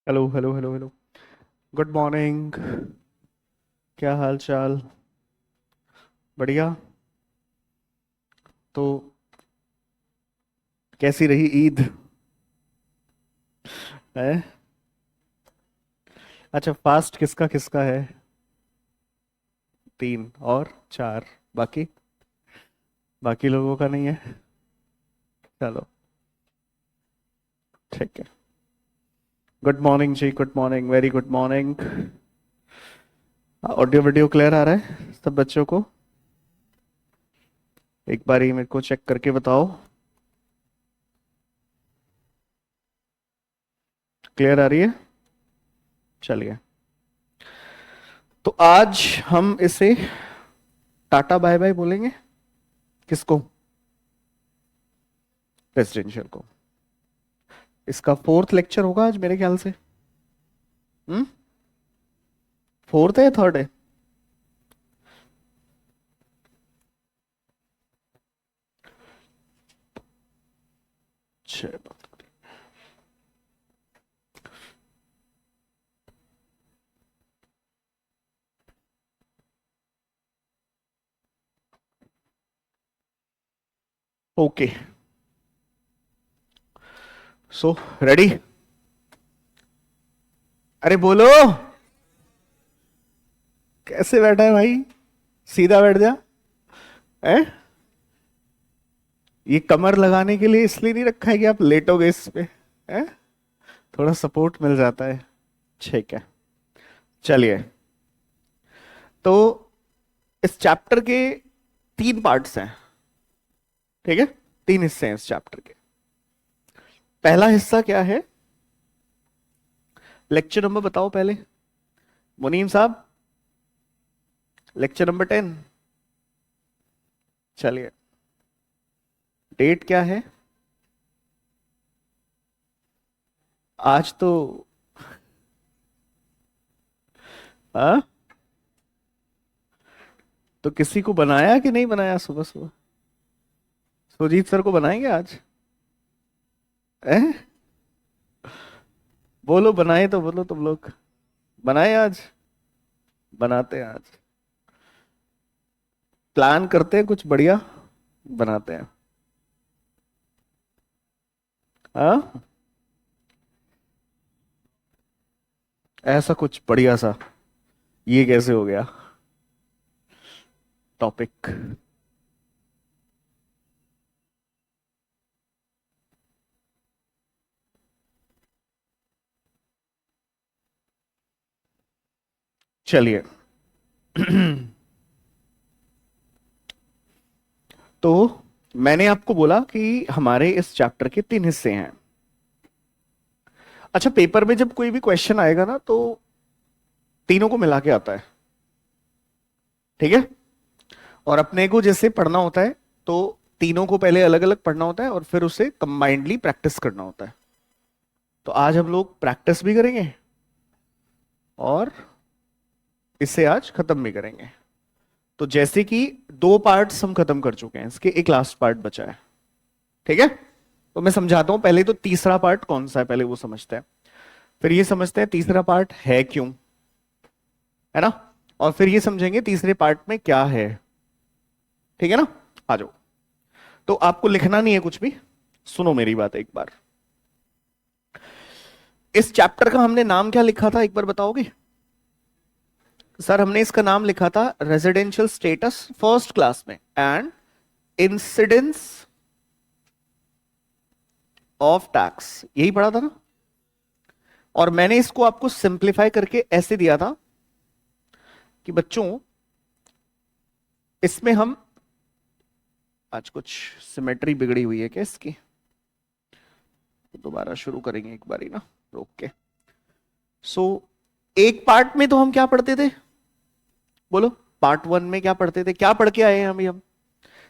Hello hello hello hello. Good morning. क्या हाल चाल? बढ़िया। तो कैसी रही ईद? है? अच्छा, फास्ट किसका किसका है? तीन और चार। बाकी बाकी लोगों का नहीं है। चलो, ठीक है। गुड मॉर्निंग जी, good morning, very good morning. Audio video clear आ रहा है सब बच्चों को? एक बार ही मेरे को चेक करके बताओ। क्लियर आ रही है? चलिए। तो आज हम इसे टाटा बाय बाय बोलेंगे। किसको? रेजिडेंशियल को। इसका फोर्थ लेक्चर होगा आज मेरे ख्याल से। हम्म। फोर्थ है या थर्ड है? चलो। ओके। So ready? अरे बोलो। कैसे बैठा है भाई? सीधा बैठ जा। है? ये कमर लगाने के लिए इसलिए नहीं रखा है कि आप लेटोगे इस पे? है? थोड़ा सपोर्ट मिल जाता है। ठीक है। चलिए। तो इस चैप्टर के तीन पार्ट्स हैं। ठीक है। तीन हिस्से हैं इस चैप्टर के। पहला हिस्सा क्या है? लेक्चर नंबर बताओ पहले, मुनीम साहब। Lecture number 10। चलिए। डेट क्या है? आज तो। हाँ। तो किसी को बनाया कि नहीं बनाया सुबह सुबह? सुजीत सर को बनाएंगे आज? हैं? बोलो, बनाए तो बोलो तुम लोग। बनाए आज? बनाते हैं आज। प्लान करते हैं कुछ बढ़िया। बनाते हैं। हाँ। ऐसा कुछ बढ़िया सा। ये कैसे हो गया टॉपिक? चलिए। तो मैंने आपको बोला कि हमारे इस चैप्टर के तीन हिस्से हैं। अच्छा, पेपर में जब कोई भी क्वेश्चन आएगा ना तो तीनों को मिला के आता है। ठीक है। और अपने को जैसे पढ़ना होता है तो तीनों को पहले अलग अलग पढ़ना होता है और फिर उसे कंबाइंडली प्रैक्टिस करना होता है। तो आज हम लोग प्रैक्टिस भी करेंगे और इसे आज खत्म भी करेंगे। तो जैसे कि दो पार्ट्स हम खत्म कर चुके हैं, इसके एक लास्ट पार्ट बचा है। ठीक है। तो मैं समझाता हूं पहले। तो तीसरा पार्ट कौन सा है पहले वो समझते हैं। फिर ये समझते हैं तीसरा पार्ट है क्यों। है ना? और फिर ये समझेंगे तीसरे पार्ट में क्या है। ठीक है ना? आ जाओ। तो आपको लिखना नहीं है कुछ भी। सुनो मेरी बात एक बार। इस चैप्टर का हमने नाम क्या लिखा था एक बार बताओगे? सर हमने इसका नाम लिखा था रेजिडेंशियल स्टेटस फर्स्ट क्लास में एंड इंसिडेंस ऑफ टैक्स, यही पढ़ा था ना? और मैंने इसको आपको सिंप्लीफाई करके ऐसे दिया था कि बच्चों इसमें हम आज कुछ सिमेट्री बिगड़ी हुई है क्या इसकी? तो दोबारा शुरू करेंगे एक बारी ना, रोक के। सो एक पार्ट में तो हम क्या पढ़ते थे? बोलो। पार्ट वन में क्या पढ़ते थे? क्या पढ़ के आए हैं अभी हम?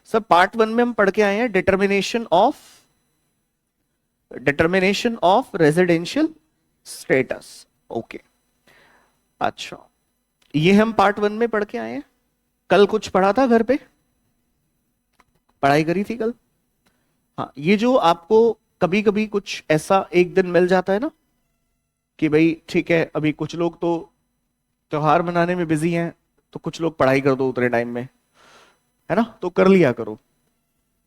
सब पार्ट वन में हम पढ़ के आए हैं determination of residential status. Okay. अच्छा, ये हम पार्ट वन में पढ़ के आए हैं। कल कुछ पढ़ा था घर पे? पढ़ाई करी थी कल? हाँ, ये जो आपको कभी कभी कुछ ऐसा एक दिन मिल जाता है ना कि भाई ठीक है, अभी कुछ लोग तो त्योहार मनाने में बिजी हैं, तो कुछ लोग पढ़ाई कर दो उतने टाइम में, है ना, तो कर लिया करो।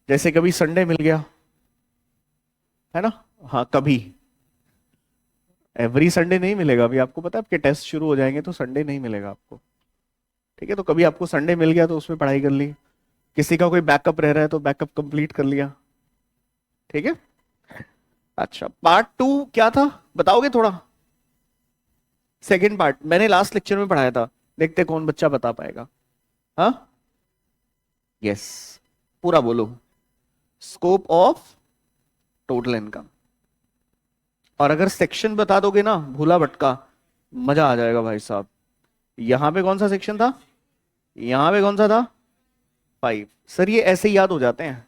जैसे कभी संडे मिल गया, है ना, हाँ कभी, एवरी संडे नहीं मिलेगा, अभी आपको पता है आपके टेस्ट शुरू हो जाएंगे तो संडे नहीं मिलेगा आपको। ठीक है, तो कभी आपको संडे मिल गया तो उसमें पढ़ाई कर ली, किसी का कोई बैकअप रह रहा है तो बैकअप कंप्लीट कर लिया। ठीक है। अच्छा, पार्ट टू क्या था, बताओगे थोड़ा? सेकंड पार्ट मैंने लास्ट लेक्चर में पढ़ाया था, देखते कौन बच्चा बता पाएगा। हाँ, यस, पूरा बोलो। Scope of total income. और अगर सेक्शन बता दोगे ना, भूला भटका, मजा आ जाएगा भाई साहब। यहां पे कौन सा सेक्शन था, यहां पे कौन सा था, 5। सर ये ऐसे ही याद हो जाते हैं,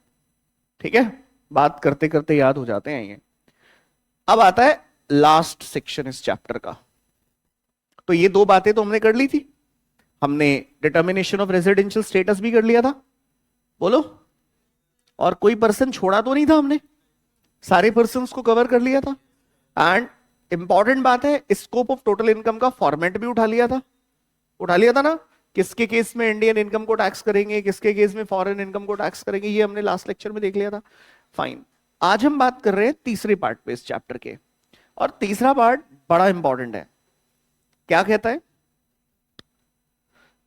ठीक है, बात करते करते याद हो जाते हैं ये। अब आता है लास्ट सेक्शन इस चैप्टर का। तो ये दो बातें तो हमने कर ली थी, हमने डिटर्मिनेशन ऑफ रेजिडेंशियल स्टेटस भी कर लिया था, बोलो, और कोई पर्सन छोड़ा तो नहीं था, हमने सारे पर्सन्स को कवर कर लिया था। एंड इंपॉर्टेंट बात है, स्कोप ऑफ टोटल इनकम का फॉर्मेट भी उठा लिया था, उठा लिया था ना, किसके केस में इंडियन इनकम को टैक्स करेंगे, किसके केस में फॉरेन इनकम को टैक्स करेंगे, ये हमने लास्ट लेक्चर में देख लिया था। फाइन, आज हम बात कर रहे हैं तीसरे पार्ट पे इस चैप्टर के, और तीसरा पार्ट बड़ा इंपॉर्टेंट है। क्या कहता है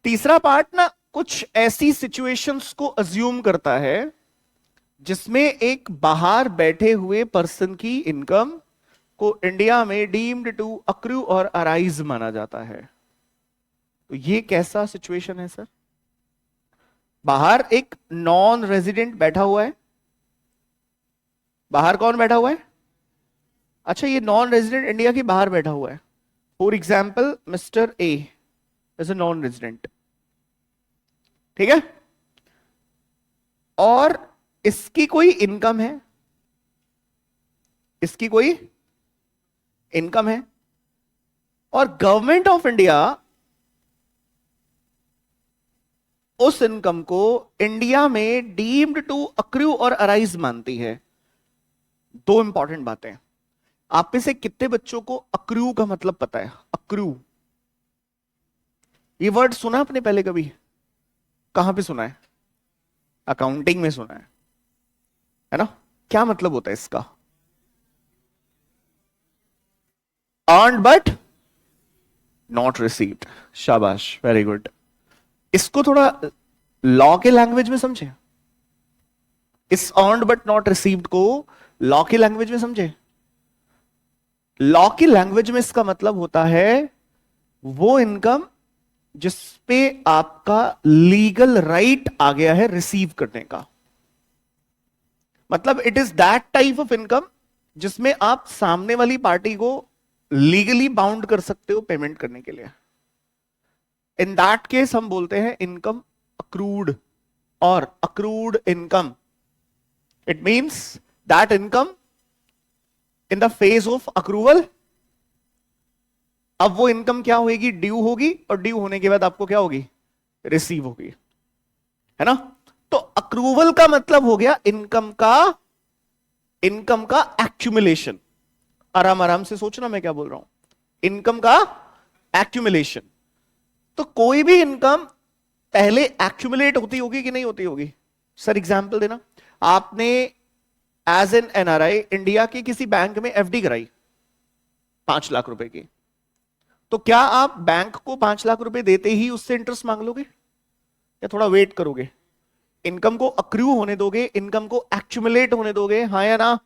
तीसरा पार्ट ना, कुछ ऐसी सिचुएशंस को अज्यूम करता है जिसमें एक बाहर बैठे हुए पर्सन की इनकम को इंडिया में डीम्ड टू अक्रू और अराइज माना जाता है। तो ये कैसा सिचुएशन है सर? बाहर एक नॉन रेजिडेंट बैठा हुआ है, बाहर कौन बैठा हुआ है? अच्छा, ये नॉन रेजिडेंट इंडिया के बाहर बैठा हुआ है। For example mister A is a non resident, ठीक है, और इसकी कोई इनकम है, इसकी कोई इनकम है, और गवर्नमेंट ऑफ इंडिया उस इनकम को इंडिया में डीम्ड टू अक्रू और अराइज मानती है। दो इंपॉर्टेंट बातें, आप में से कितने बच्चों को अक्रू का मतलब पता है? अक्रू, ये वर्ड सुना आपने पहले कभी? कहां पे सुना है? अकाउंटिंग में सुना है ना? क्या मतलब होता है इसका? Earned but not received. शाबाश, वेरी गुड। इसको थोड़ा लॉ के लैंग्वेज में समझे, इस अर्न्ड बट नॉट रिसीव्ड को लॉ की लैंग्वेज में समझे। लॉ की लैंग्वेज में इसका मतलब होता है वो इनकम जिस पे आपका लीगल राइट आ गया है रिसीव करने का। मतलब it is that type of income जिसमें आप सामने वाली पार्टी को लीगली बाउंड कर सकते हो पेमेंट करने के लिए। इन दैट केस हम बोलते हैं इनकम अक्रूड और accrued income. It means that income in the phase of accrual. अब वो इनकम क्या होगी? ड्यू होगी, और ड्यू होने के बाद आपको क्या होगी? रिसीव होगी, है ना? तो अक्रूवल का मतलब हो गया इनकम का एक्यूमुलेशन। आराम आराम से सोचना मैं क्या बोल रहा हूं, इनकम का एक्यूमुलेशन। तो कोई भी इनकम पहले एक्यूमुलेट होती होगी कि नहीं होती होगी? सर एग्जांपल देना। आपने एज एन एनआरआई इंडिया के किसी बैंक में एफडी कराई 5 लाख रुपए की, तो क्या आप बैंक को 5 लाख रुपए देते ही उससे इंटरेस्ट मांग लोगे या थोड़ा वेट करोगे? इनकम को अक्रू होने दोगे, इनकम को एक्यूमुलेट होने दोगे, हाँ या ना?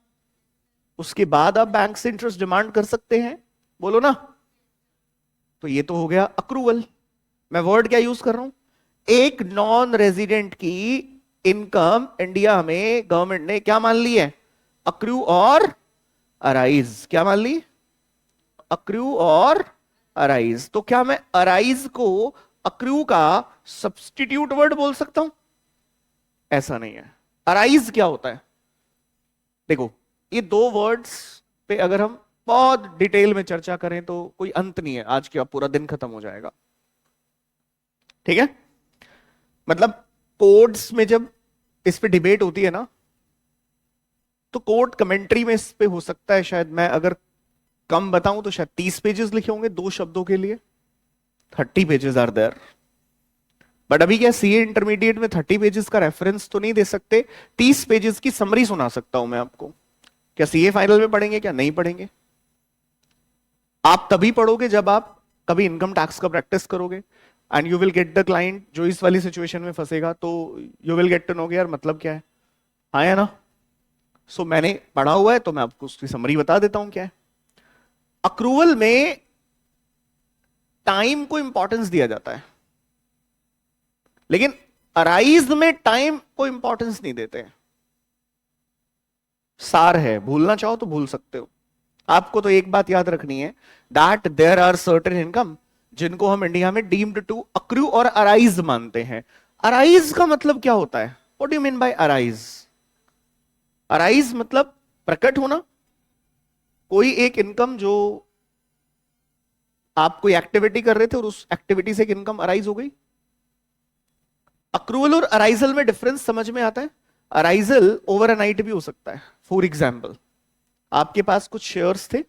उसके बाद आप बैंक से इंटरेस्ट डिमांड कर सकते हैं, बोलो ना। तो ये तो हो गया अक्रूवल। मैं वर्ड क्या यूज कर रहा हूं? एक नॉन रेजिडेंट की इनकम इंडिया में गवर्नमेंट ने क्या मान ली है? अक्रू और अराइज। क्या मान ली? अक्रू और अराइज। तो क्या मैं अराइज को अक्रू का सब्स्टिट्यूट वर्ड बोल सकता हूं? ऐसा नहीं है। अराइज क्या होता है? देखो, ये दो वर्ड्स पे अगर हम बहुत डिटेल में चर्चा करें तो कोई अंत नहीं है, आज का पूरा दिन खत्म हो जाएगा, ठीक है? मतलब कोर्ट्स में जब इस पे डिबेट होती है ना, तो कोर्ट कमेंट्री में इस पे हो सकता है शायद मैं अगर कम बताऊं तो शायद 30 पेजेस लिखे होंगे 2 शब्दों के लिए। 30 पेजेस आर देयर। बट अभी क्या सीए इंटरमीडिएट में 30 पेजेस का रेफरेंस तो नहीं दे सकते, 30 पेजेस की समरी सुना सकता हूं मैं आपको। क्या सीए फाइनल में पढ़ेंगे? क्या नहीं पढ़ेंगे? आप तभी पढ़ोगे जब आप कभी इनकम टैक्स का प्रैक्टिस करोगे, and you will get the client जो इस वाली सिचुएशन में फंसेगा, तो you will get to know यार मतलब क्या है। हाँ या ना? सो मैंने पढ़ा हुआ है तो मैं आपको उसकी समरी बता देता हूं क्या है। अक्रूवल में टाइम को इंपॉर्टेंस दिया जाता है, लेकिन अराइज में टाइम को इंपॉर्टेंस नहीं देते हैं। सार है, भूलना चाहो तो भूल सकते हो। आपको तो एक बात याद रखनी है, that there are certain income जिनको हम इंडिया में डीम्ड टू अक्रू और अराइज मानते हैं। अराइज का मतलब क्या होता है? What do you mean by arise? Arise मतलब प्रकट होना, कोई एक इनकम जो आप कोई एक्टिविटी कर रहे थे और उस एक्टिविटी से एक इनकम अराइज हो गई। अक्रूवल और अराइजल में डिफरेंस समझ में आता है? अराइजल ओवर अ नाइट भी हो सकता है। फॉर एग्जाम्पल, आपके पास कुछ शेयर्स थे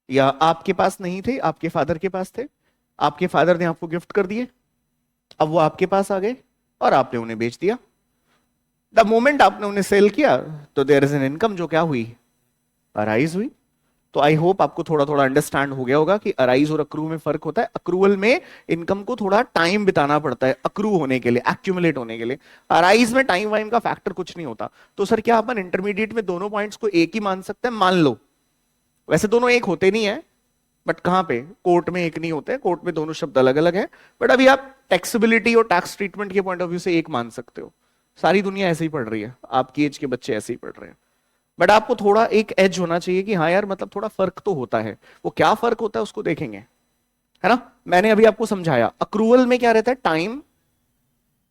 या आपके पास नहीं थे, आपके फादर के पास थे, आपके फादर ने आपको गिफ्ट कर दिए, अब वो आपके पास आ गए और आपने उन्हें बेच दिया। द मोमेंट आपने उन्हें सेल किया तो देयर इज एन इनकम जो क्या हुई? अराइज हुई। तो आई होप आपको थोड़ा थोड़ा अंडरस्टैंड हो गया होगा कि अराइज और अक्रू में फर्क होता है। अक्रूवल में इनकम को थोड़ा टाइम बिताना पड़ता है अक्रू होने के लिए, एक्यूमुलेट होने के लिए। अराइज में टाइम वाइम का फैक्टर कुछ नहीं होता। तो सर क्या अपन इंटरमीडिएट में दोनों पॉइंट्स को एक ही मान सकते हैं? मान लो। वैसे दोनों एक होते नहीं है, बट कहां पे? कोर्ट में एक नहीं होते, कोर्ट में दोनों शब्द अलग अलग है। बट अभी आप टैक्सेबिलिटी और टैक्स ट्रीटमेंट के पॉइंट ऑफ व्यू से एक मान सकते हो। सारी दुनिया ऐसे ही पढ़ रही है, आपकी एज के बच्चे ऐसे ही पढ़ रहे हैं। बट आपको थोड़ा एक एज होना चाहिए कि हाँ यार मतलब थोड़ा फर्क तो होता है। वो क्या फर्क होता है उसको देखेंगे, है ना? मैंने अभी आपको समझाया, अक्रूवल में क्या रहता है? टाइम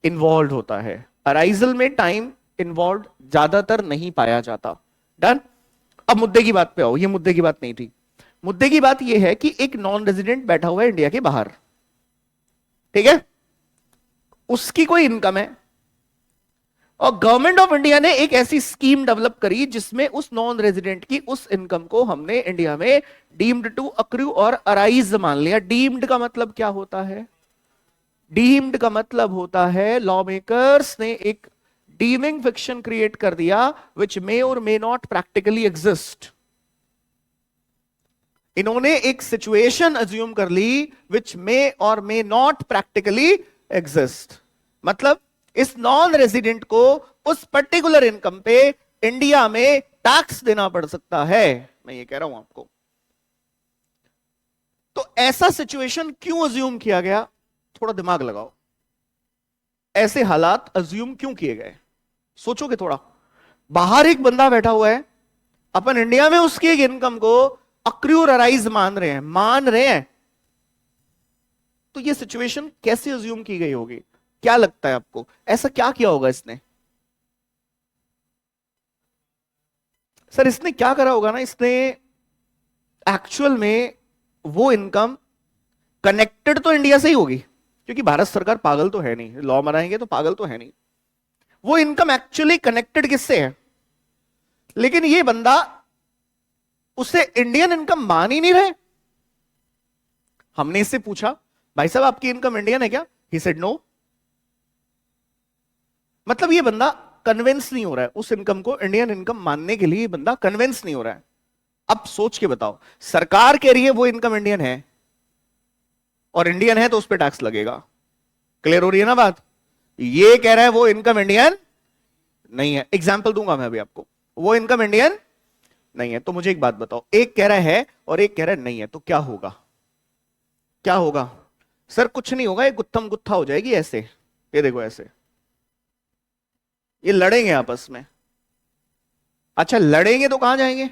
इन्वॉल्व होता है। अराइजल में टाइम इन्वॉल्व ज्यादातर नहीं पाया जाता। डन। अब मुद्दे की बात पे आओ, ये मुद्दे की बात नहीं थी। मुद्दे की बात यह है कि एक नॉन रेजिडेंट बैठा हुआ है इंडिया के बाहर, ठीक है? उसकी कोई इनकम है और गवर्नमेंट ऑफ इंडिया ने एक ऐसी स्कीम डेवलप करी जिसमें उस नॉन रेजिडेंट की उस इनकम को हमने इंडिया में डीम्ड टू अक्रू और अराइज मान लिया। डीम्ड का मतलब क्या होता है? डीम्ड का मतलब होता है लॉ मेकर्स ने एक डीमिंग फिक्शन क्रिएट कर दिया विच मे और मे नॉट प्रैक्टिकली एग्जिस्ट। इन्होंने एक सिचुएशन अज्यूम कर ली विच मे और मे नॉट प्रैक्टिकली एग्जिस्ट। मतलब इस नॉन रेजिडेंट को उस पर्टिकुलर इनकम पे इंडिया में टैक्स देना पड़ सकता है। मैं ये कह रहा हूं आपको। तो ऐसा सिचुएशन क्यों अज्यूम किया गया? थोड़ा दिमाग लगाओ, ऐसे हालात अज्यूम क्यों किए गए? सोचोगे थोड़ा। बाहर एक बंदा बैठा हुआ है, अपन इंडिया में उसकी एक इनकम को अक्रू और अराइज मान रहे हैं। तो ये सिचुएशन कैसे अज्यूम की गई होगी? क्या लगता है आपको? ऐसा क्या किया होगा इसने? सर इसने क्या करा होगा ना, इसने एक्चुअल में वो इनकम कनेक्टेड तो इंडिया से ही होगी, क्योंकि भारत सरकार पागल तो है नहीं, लॉ बनाएंगे तो पागल तो है नहीं। वो इनकम एक्चुअली कनेक्टेड किससे है? लेकिन ये बंदा उसे इंडियन इनकम मान ही नहीं रहे। हमने इससे पूछा, भाई साहब आपकी इनकम इंडियन है क्या? He said no. मतलब ये बंदा कन्विंस नहीं हो रहा है उस इनकम को इंडियन इनकम मानने के लिए। ये बंदा कन्विंस नहीं हो रहा है। अब सोच के बताओ, सरकार कह रही है वो इनकम इंडियन है, और इंडियन है तो उस पर टैक्स लगेगा। क्लियर हो रही है ना बात? ये कह रहा है वो इनकम इंडियन नहीं है। एग्जाम्पल दूंगा मैं अभी आपको। वो इनकम इंडियन नहीं है, तो मुझे एक बात बताओ, एक कह रहा है और एक कह रहा है नहीं है, तो क्या होगा? क्या होगा? सर कुछ नहीं होगा, ये गुत्थम गुत्था हो जाएगी ऐसे। ये देखो ऐसे, ये लड़ेंगे आपस में। अच्छा लड़ेंगे तो कहां जाएंगे?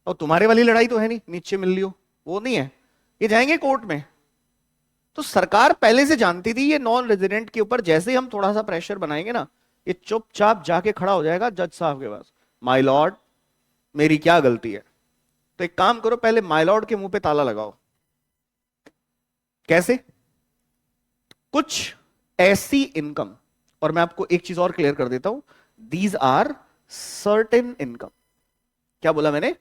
और तुम्हारे वाली लड़ाई तो है नहीं, नीचे मिल लियो, वो नहीं है। ये जाएंगे कोर्ट में। तो सरकार पहले से जानती थी ये नॉन रेजिडेंट के ऊपर जैसे ही हम थोड़ा सा प्रेशर बनाएंगे ना, ये चुपचाप जाके खड़ा हो जाएगा जज साहब के पास, माय लॉर्ड मेरी क्या गलती है? तो एक काम करो, पहले माय लॉर्ड के मुंह पे ताला लगाओ। कैसे? कुछ ऐसी इनकम, और मैं आपको एक चीज और क्लियर कर देता हूं, दीज आर सर्टेन इनकम। क्या बोला मैंने?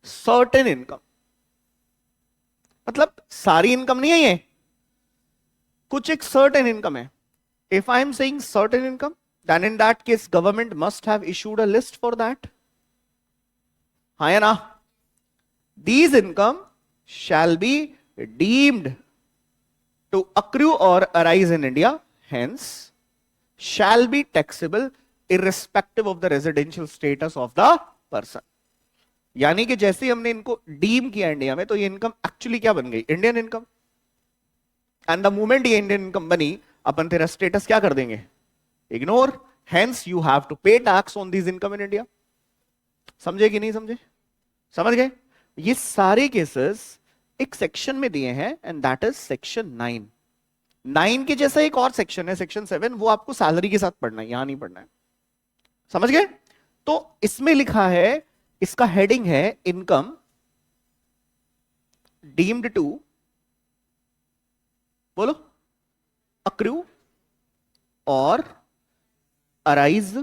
सर्टेन इनकम, मतलब सारी इनकम नहीं है ये, कुछ एक सर्टेन इनकम है. If I am saying certain income, then in that case government must have issued a list for that. हाँ या ना? These income shall be deemed to accrue or arise in India, hence shall be taxable irrespective of the residential status of the person. यानी कि जैसे ही हमने इनको deem किया India में, तो ये इनकम एक्चुअली क्या बन गई? Indian income. And the moment ये इंडियन इनकम बनी, अपन तेरा स्टेटस क्या कर देंगे? Ignore. Hence you have to pay tax on this income in India. समझे कि नहीं समझे? समझ गए? ये सारे केसेस एक सेक्शन में दिए हैं, एंड दैट इज सेक्शन 9. 9 के जैसा एक और सेक्शन है, सेक्शन 7, वो आपको सैलरी के साथ पढ़ना है, यहां नहीं पढ़ना है. समझ गए? तो इसमें लिखा है, इसका हेडिंग है इनकम डीम्ड टू, बोलो, अक्रू और अराइज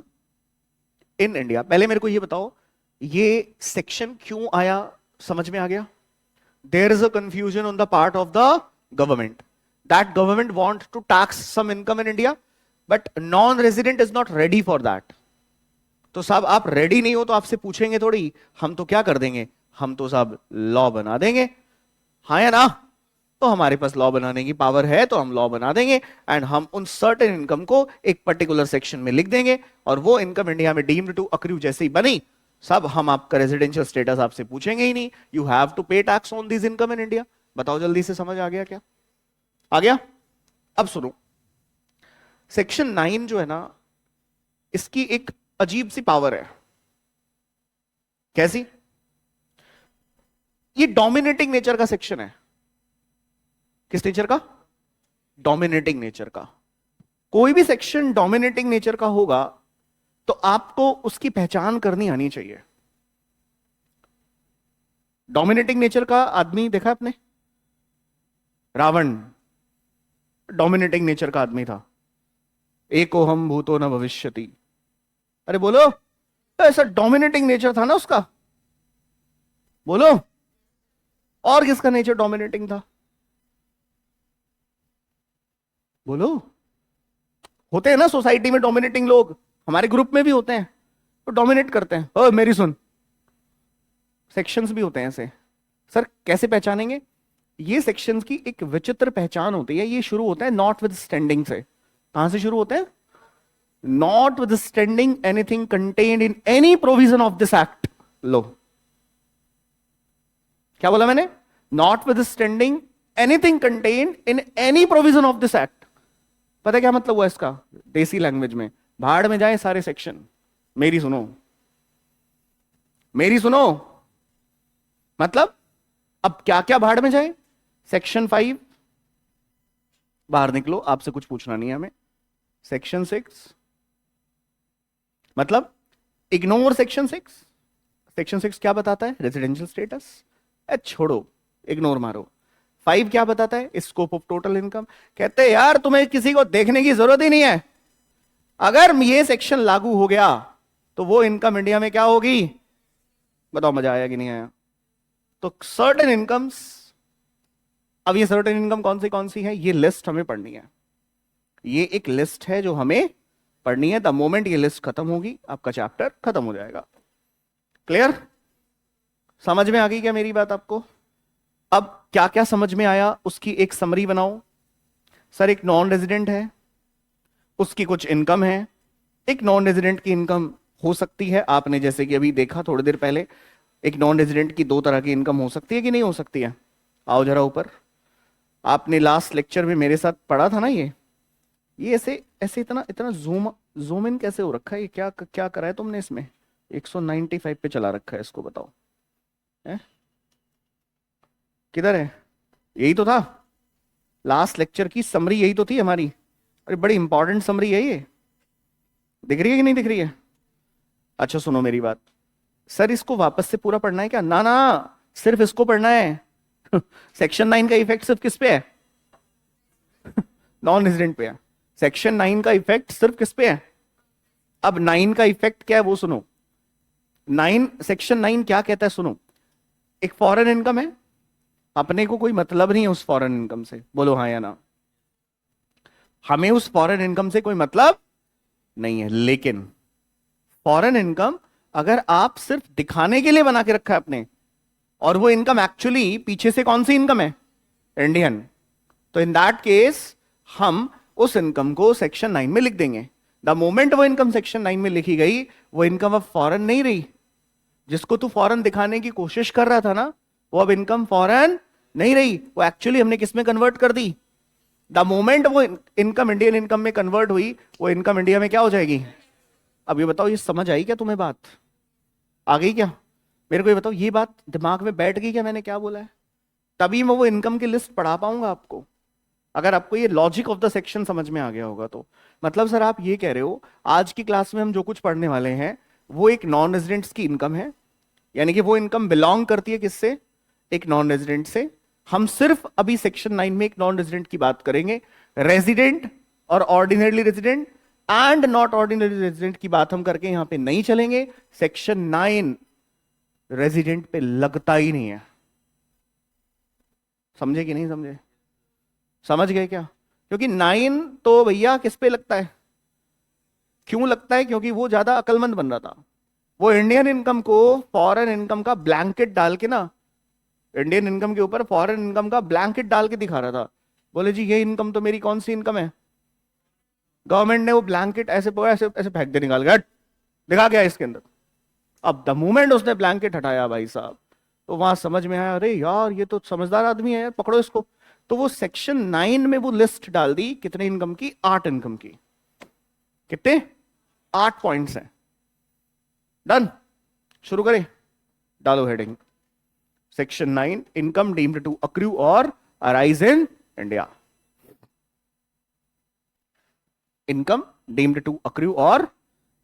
इन इंडिया. पहले मेरे को ये बताओ, ये सेक्शन क्यों आया? समझ में आ गया? There is a confusion on the part of the government that government wants to tax some income in India, but non-resident is not ready for that. तो साहब आप रेडी नहीं हो तो आपसे पूछेंगे थोड़ी, हम तो क्या कर देंगे, हम तो साहब लॉ बना देंगे. हाँ या ना? तो हमारे पास लॉ बनाने की पावर है, तो हम लॉ बना देंगे, एंड हम उन सर्टेन इनकम को एक पर्टिकुलर सेक्शन में लिख देंगे, और वो इनकम इंडिया में डीम्ड टू अक्रू जैसे ही बनी, सब हम आपका रेजिडेंशियल स्टेटस आपसे पूछेंगे ही नहीं. You have to pay tax on this income in India. बताओ जल्दी से, समझ आ गया क्या? आ गया? अब सुनो, सेक्शन 9 जो है ना, इसकी एक अजीब सी पावर है. कैसी? ये डोमिनेटिंग नेचर का सेक्शन है. किस नेचर का? डोमिनेटिंग नेचर का. कोई भी सेक्शन डोमिनेटिंग नेचर का होगा तो आपको उसकी पहचान करनी आनी चाहिए. डोमिनेटिंग नेचर का आदमी देखा आपने? रावण डोमिनेटिंग नेचर का आदमी था. एको हम भूतो न भविष्यति. अरे बोलो, तो ऐसा डोमिनेटिंग नेचर था ना उसका. बोलो, और किसका नेचर डोमिनेटिंग था? बोलो. होते हैं ना सोसाइटी में डोमिनेटिंग लोग, हमारे ग्रुप में भी होते हैं, तो डोमिनेट करते हैं. ओ मेरी सुन. सेक्शंस भी होते हैं ऐसे. सर कैसे पहचानेंगे? ये सेक्शंस की एक विचित्र पहचान होती है. ये शुरू होता है नॉट विद स्टैंडिंग से. कहां से शुरू होते हैं? Notwithstanding anything contained in any provision of this act. लो, क्या बोला मैंने? Notwithstanding anything contained in any provision of this act. पता है क्या मतलब हुआ इसका देसी लैंग्वेज में? भाड़ में जाए सारे सेक्शन. मेरी सुनो, मेरी सुनो. मतलब अब क्या क्या भाड़ में जाए? सेक्शन 5 बाहर निकलो, आपसे कुछ पूछना नहीं है हमें. सेक्शन 6 मतलब इग्नोर सेक्शन 6. सेक्शन 6 क्या बताता है? Residential status. छोड़ो, इग्नोर मारो. 5 क्या बताता है? Scope of total income. कहते हैं यार तुम्हें किसी को देखने की जरूरत ही नहीं है, अगर ये सेक्शन लागू हो गया तो वो इनकम इंडिया में क्या होगी? बताओ मजा आया कि नहीं आया? तो सर्टेन इनकम्स. अब ये सर्टेन इनकम कौन सी है? ये लिस्ट हमें पढ़नी है. ये एक लिस्ट है जो हमें पढ़नी है. द मोमेंट ये लिस्ट खत्म होगी, आपका चैप्टर खत्म हो जाएगा. क्लियर? समझ में आ गई क्या मेरी बात आपको? अब क्या क्या समझ में आया उसकी एक समरी बनाओ. सर एक नॉन रेजिडेंट है, उसकी कुछ इनकम है. एक नॉन रेजिडेंट की इनकम हो सकती है, आपने जैसे कि अभी देखा थोड़ी देर पहले, एक नॉन रेजिडेंट की 2 तरह की इनकम हो सकती है कि नहीं हो सकती है? आओ जरा ऊपर. आपने लास्ट लेक्चर में मेरे साथ पढ़ा था ना. ये ऐसे ऐसे इतना इतना जूम इन कैसे हो रखा है? ये क्या क्या करा है तुमने इसमें? 195 पे चला रखा है इसको. बताओ है? किधर है? यही तो था लास्ट लेक्चर की समरी, यही तो थी हमारी. अरे बड़ी इंपॉर्टेंट समरी है ये. दिख रही है कि नहीं दिख रही है? अच्छा सुनो मेरी बात. सर इसको वापस से पूरा पढ़ना है क्या? ना ना, सिर्फ इसको पढ़ना है. सेक्शन 9 का इफेक्ट सिर्फ किस पे है? नॉन रेजिडेंट पे है. सेक्शन 9 का इफेक्ट सिर्फ किस पे है? अब 9 का इफेक्ट क्या है वो सुनो. सेक्शन 9 क्या कहता है सुनो। एक फॉरेन इनकम है, अपने को कोई मतलब नहीं है उस फॉरेन इनकम से, बोलो हाँ या ना। हमें उस फॉरेन इनकम से कोई मतलब नहीं है, लेकिन फॉरेन इनकम अगर आप सिर्फ दिखाने के लिए बना के रखा है अपने, और वो इनकम एक्चुअली पीछे से कौन सी इनकम है, इंडियन, तो इन दैट केस हम उस इनकम को सेक्शन 9 में लिख देंगे। द मोमेंट वो इनकम सेक्शन 9 में लिखी गई, वो इनकम अब फॉरेन नहीं रही। जिसको तू फॉरेन दिखाने की कोशिश कर रहा था ना, वो अब इनकम फॉरेन नहीं रही, वो एक्चुअली हमने किस में कन्वर्ट कर दी। द मोमेंट वो इनकम इंडियन इनकम में कन्वर्ट हुई, वो इनकम इंडिया में क्या हो जाएगी। अब ये बताओ, ये समझ आई क्या तुम्हें बात, आ गई क्या? मेरे को ये बताओ, ये बात दिमाग में बैठ गई क्या मैंने क्या बोला है? तभी मैं वो इनकम की लिस्ट पढ़ा पाऊंगा आपको, अगर आपको ये लॉजिक ऑफ द सेक्शन समझ में आ गया होगा तो। मतलब सर आप ये कह रहे हो आज की क्लास में हम जो कुछ पढ़ने वाले हैं वो एक नॉन रेजिडेंट्स की इनकम है, यानी कि वो इनकम बिलोंग करती है किससे, एक नॉन रेजिडेंट से। हम सिर्फ अभी सेक्शन 9 में एक नॉन रेजिडेंट की बात करेंगे, रेजिडेंट और ordinary resident and not ordinary resident की बात हम करके यहां पे नहीं चलेंगे। सेक्शन 9 रेजिडेंट पे लगता ही नहीं है। समझे कि नहीं समझे? समझ गए क्या? क्योंकि 9 तो भैया किस पे लगता है, क्यों लगता है, क्योंकि वो ज्यादा अकलमंद बन रहा था। वो इंडियन इनकम को फॉरेन इनकम का ब्लैंकेट डाल के ना, इंडियन इनकम के ऊपर फॉरेन इनकम का ब्लैंकेट डाल के दिखा रहा था। बोले जी ये इनकम तो मेरी कौन सी इनकम है, गवर्नमेंट ने वो ब्लैंकेट ऐसे ऐसे ऐसे फेंक दे निकाल के, दिखा गया इसके अंदर। अब द मोमेंट उसने ब्लैंकेट हटाया भाई साहब, तो वहां समझ में आया, अरे यार ये तो समझदार आदमी है यार, पकड़ो इसको। तो वो सेक्शन 9 में वो लिस्ट डाल दी, कितने इनकम की, 8 इनकम की। कितने? 8 पॉइंट्स हैं। डन, शुरू करें, डालो heading. Section 9 income deemed to accrue और arise in India. Income deemed to accrue और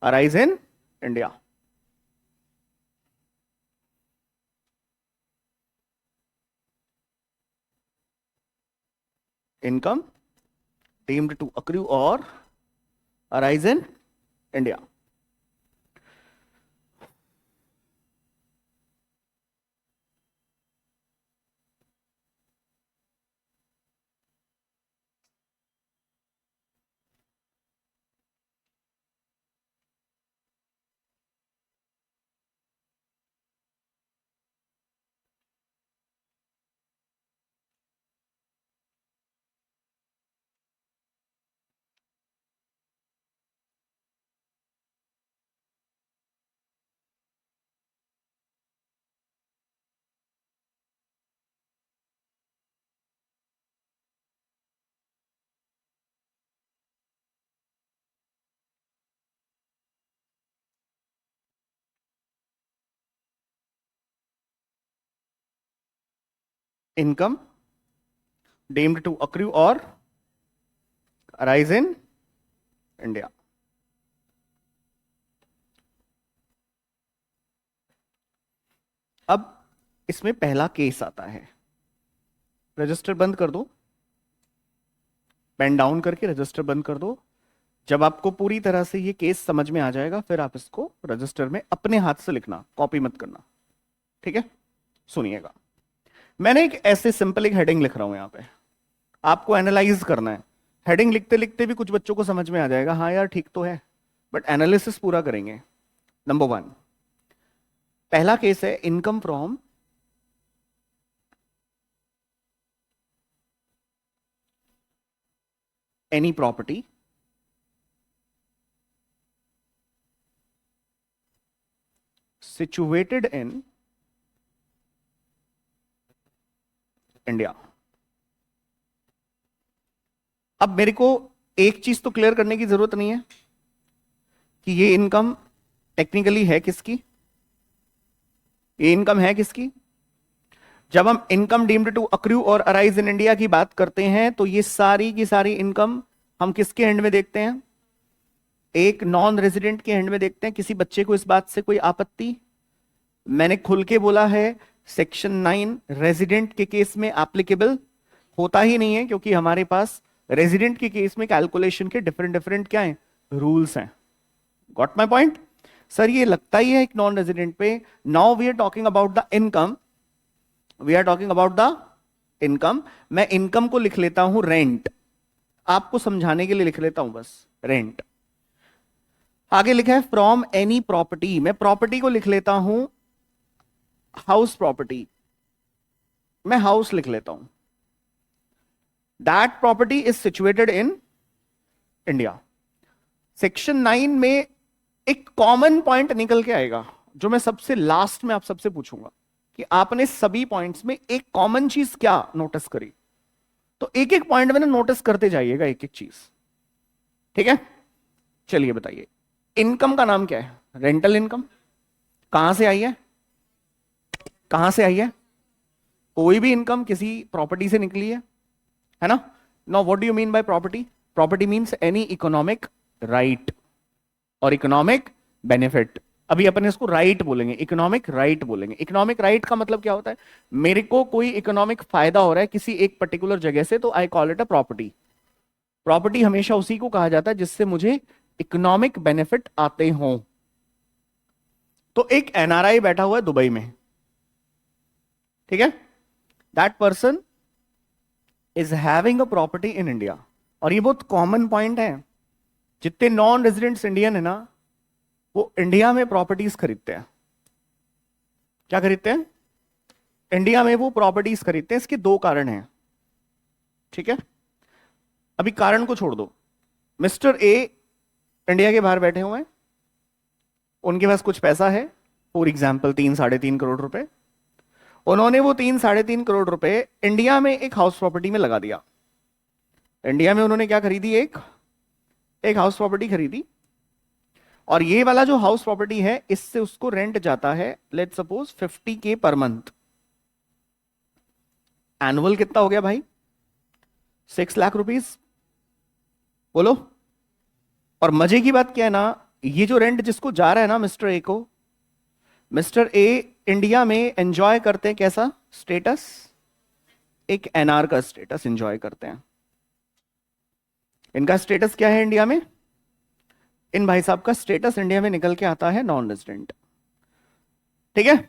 arise in India. Income deemed to accrue और arise in India. Income deemed to accrue और अराइज इन इंडिया। अब इसमें पहला केस आता है, register बंद कर दो, पेन डाउन करके रजिस्टर बंद कर दो। जब आपको पूरी तरह से ये केस समझ में आ जाएगा, फिर आप इसको रजिस्टर में अपने हाथ से लिखना, कॉपी मत करना, ठीक है? सुनिएगा, मैंने एक ऐसे सिंपल एक हेडिंग लिख रहा हूं यहां पे, आपको एनालाइज करना है। हेडिंग लिखते लिखते भी कुछ बच्चों को समझ में आ जाएगा, हाँ यार ठीक तो है, बट एनालिसिस पूरा करेंगे। नंबर 1, पहला केस है income from any property situated in India. अब मेरे को एक चीज तो क्लियर करने की जरूरत नहीं है कि ये इनकम टेक्निकली है किसकी, ये इनकम है किसकी। जब हम इनकम डीम्ड टू अक्रू और अराइज इन इंडिया की बात करते हैं, तो ये सारी की सारी इनकम हम किसके एंड में देखते हैं, एक नॉन रेजिडेंट के एंड में देखते हैं। किसी बच्चे को इस बात से कोई आपत्ति? मैंने खुल के बोला है, सेक्शन 9 रेजिडेंट के केस में एप्लीकेबल होता ही नहीं है, क्योंकि हमारे पास रेजिडेंट के केस में कैलकुलेशन के डिफरेंट डिफरेंट क्या है, रूल्स हैं। Got my point? सर ये लगता ही है एक नॉन रेजिडेंट पे। Now we are talking about the income, we are talking about the income. मैं इनकम को लिख लेता हूं रेंट, आपको समझाने के लिए लिख लेता हूं बस रेंट। आगे लिखा है फ्रॉम एनी प्रॉपर्टी, मैं प्रॉपर्टी को लिख लेता हूं हाउस प्रॉपर्टी, मैं हाउस लिख लेता हूं। That property is situated in India. Section 9 में एक कॉमन पॉइंट निकल के आएगा जो मैं सबसे लास्ट में आप सबसे पूछूंगा कि आपने सभी पॉइंट्स में एक कॉमन चीज क्या नोटिस करी। तो एक एक पॉइंट में ना नोटिस करते जाइएगा एक एक चीज, ठीक है। चलिए बताइए, इनकम का नाम क्या है? Rental income. कहां से आई है? कहां से आई है? कोई भी इनकम किसी प्रॉपर्टी से निकली है ना। Now what do you mean bye property? Property means any economic right और इकोनॉमिक बेनिफिट। अभी अपन इसको राइट बोलेंगे, इकोनॉमिक राइट बोलेंगे। इकोनॉमिक राइट का मतलब क्या होता है? मेरे को कोई इकोनॉमिक फायदा हो रहा है किसी एक पर्टिकुलर जगह से, तो I call it a property. Property हमेशा उसी को कहा जाता है जिससे मुझे इकोनॉमिक बेनिफिट आते हों। तो एक एनआरआई बैठा हुआ है दुबई में, ठीक है, that person is having a property in India. और ये बहुत कॉमन पॉइंट है, जितने नॉन रेजिडेंट्स इंडियन है ना वो इंडिया में प्रॉपर्टीज खरीदते हैं। क्या खरीदते हैं? इंडिया में वो प्रॉपर्टीज खरीदते हैं। इसके दो कारण हैं, ठीक है। अभी कारण को छोड़ दो, मिस्टर ए इंडिया के बाहर बैठे हुए हैं, उनके पास कुछ पैसा है, फॉर एग्जाम्पल 3-3.5 करोड़ रुपए। उन्होंने वो 3-3.5 करोड़ रुपए इंडिया में एक हाउस प्रॉपर्टी में लगा दिया। इंडिया में उन्होंने क्या खरीदी? एक हाउस प्रॉपर्टी खरीदी। और ये वाला जो हाउस प्रॉपर्टी है इससे उसको रेंट जाता है let's suppose 50K per month. Annual कितना हो गया भाई? 6 लाख रुपीस, बोलो। और मजे की बात क्या है ना, ये जो रेंट जिसको जा रहा है ना मिस्टर ए को, मिस्टर ए इंडिया में एंजॉय करते हैं कैसा स्टेटस? एक एनआर का स्टेटस एंजॉय करते हैं। इनका स्टेटस क्या है इंडिया में? इन भाई साहब का स्टेटस इंडिया में निकल के आता है नॉन रेजिडेंट, ठीक है।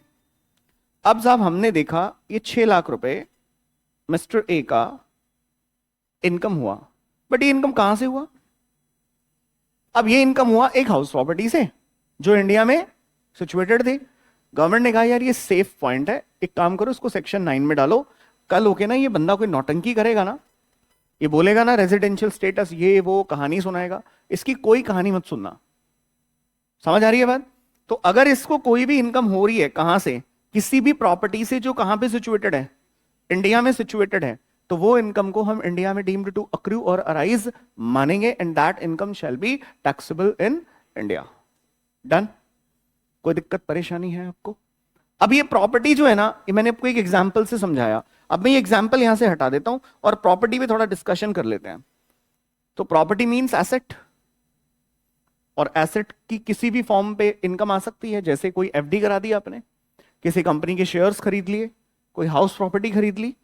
अब साहब हमने देखा ये 6 लाख रुपए मिस्टर ए का इनकम हुआ, बट ये इनकम कहां से हुआ? अब ये इनकम हुआ एक हाउस प्रॉपर्टी से जो इंडिया में सिचुएटेड थी। गवर्नमेंट ने कहा यार ये सेफ पॉइंट है, एक काम करो इसको सेक्शन 9 में डालो। कल होके ना ये बंदा कोई नौटंकी करेगा ना, ये बोलेगा ना रेजिडेंशियल स्टेटस ये वो कहानी सुनाएगा, इसकी कोई कहानी मत सुनना। समझ आ रही है बात? तो अगर इसको कोई भी इनकम हो रही है कहां से, किसी भी प्रॉपर्टी से जो कहां पे सिचुएटेड है, इंडिया में सिचुएटेड है, तो वो इनकम को हम इंडिया में डीम्ड टू अक्रू और अराइज मानेंगे and that income shall be taxable in India. Done? कोई दिक्कत परेशानी है आपको? अब ये प्रॉपर्टी जो है ना, ये मैंने आपको एक एग्जांपल से समझाया। अब मैं ये एग्जांपल यहां से हटा देता हूं और प्रॉपर्टी पे थोड़ा डिस्कशन कर लेते हैं। तो प्रॉपर्टी मींस एसेट, और एसेट की किसी भी फॉर्म पे इनकम आ सकती है। जैसे कोई एफडी करा दी आपने, किसी कंपनी के शेयर्स खरीद लिए, कोई हाउस प्रॉपर्टी खरीद ली,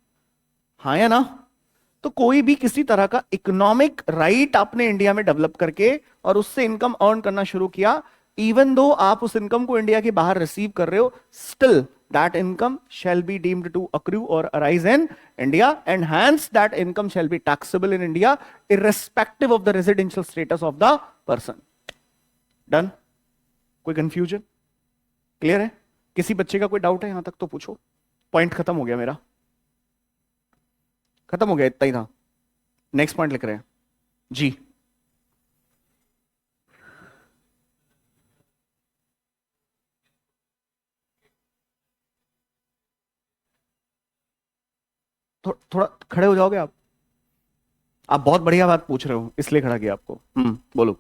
हाँ या ना? तो कोई भी किसी तरह का इकोनॉमिक राइट आपने इंडिया में डेवलप करके और उससे इनकम अर्न करना शुरू किया, इवन दो आप उस इनकम को इंडिया के बाहर रिसीव कर रहे हो, still that income shall be deemed to accrue or arise in India, and hence that income shall be taxable in India irrespective of the residential status of the person. Done? कोई confusion? Clear है? किसी बच्चे का कोई doubt है यहां तक तो पूछो। पॉइंट खत्म हो गया, मेरा खत्म हो गया, इतना ही था। नेक्स्ट पॉइंट लिख रहे हैं जी। थोड़ा खड़े हो जाओगे आप बहुत बढ़िया बात पूछ रहे हो इसलिए खड़ा किया आपको। बोलो।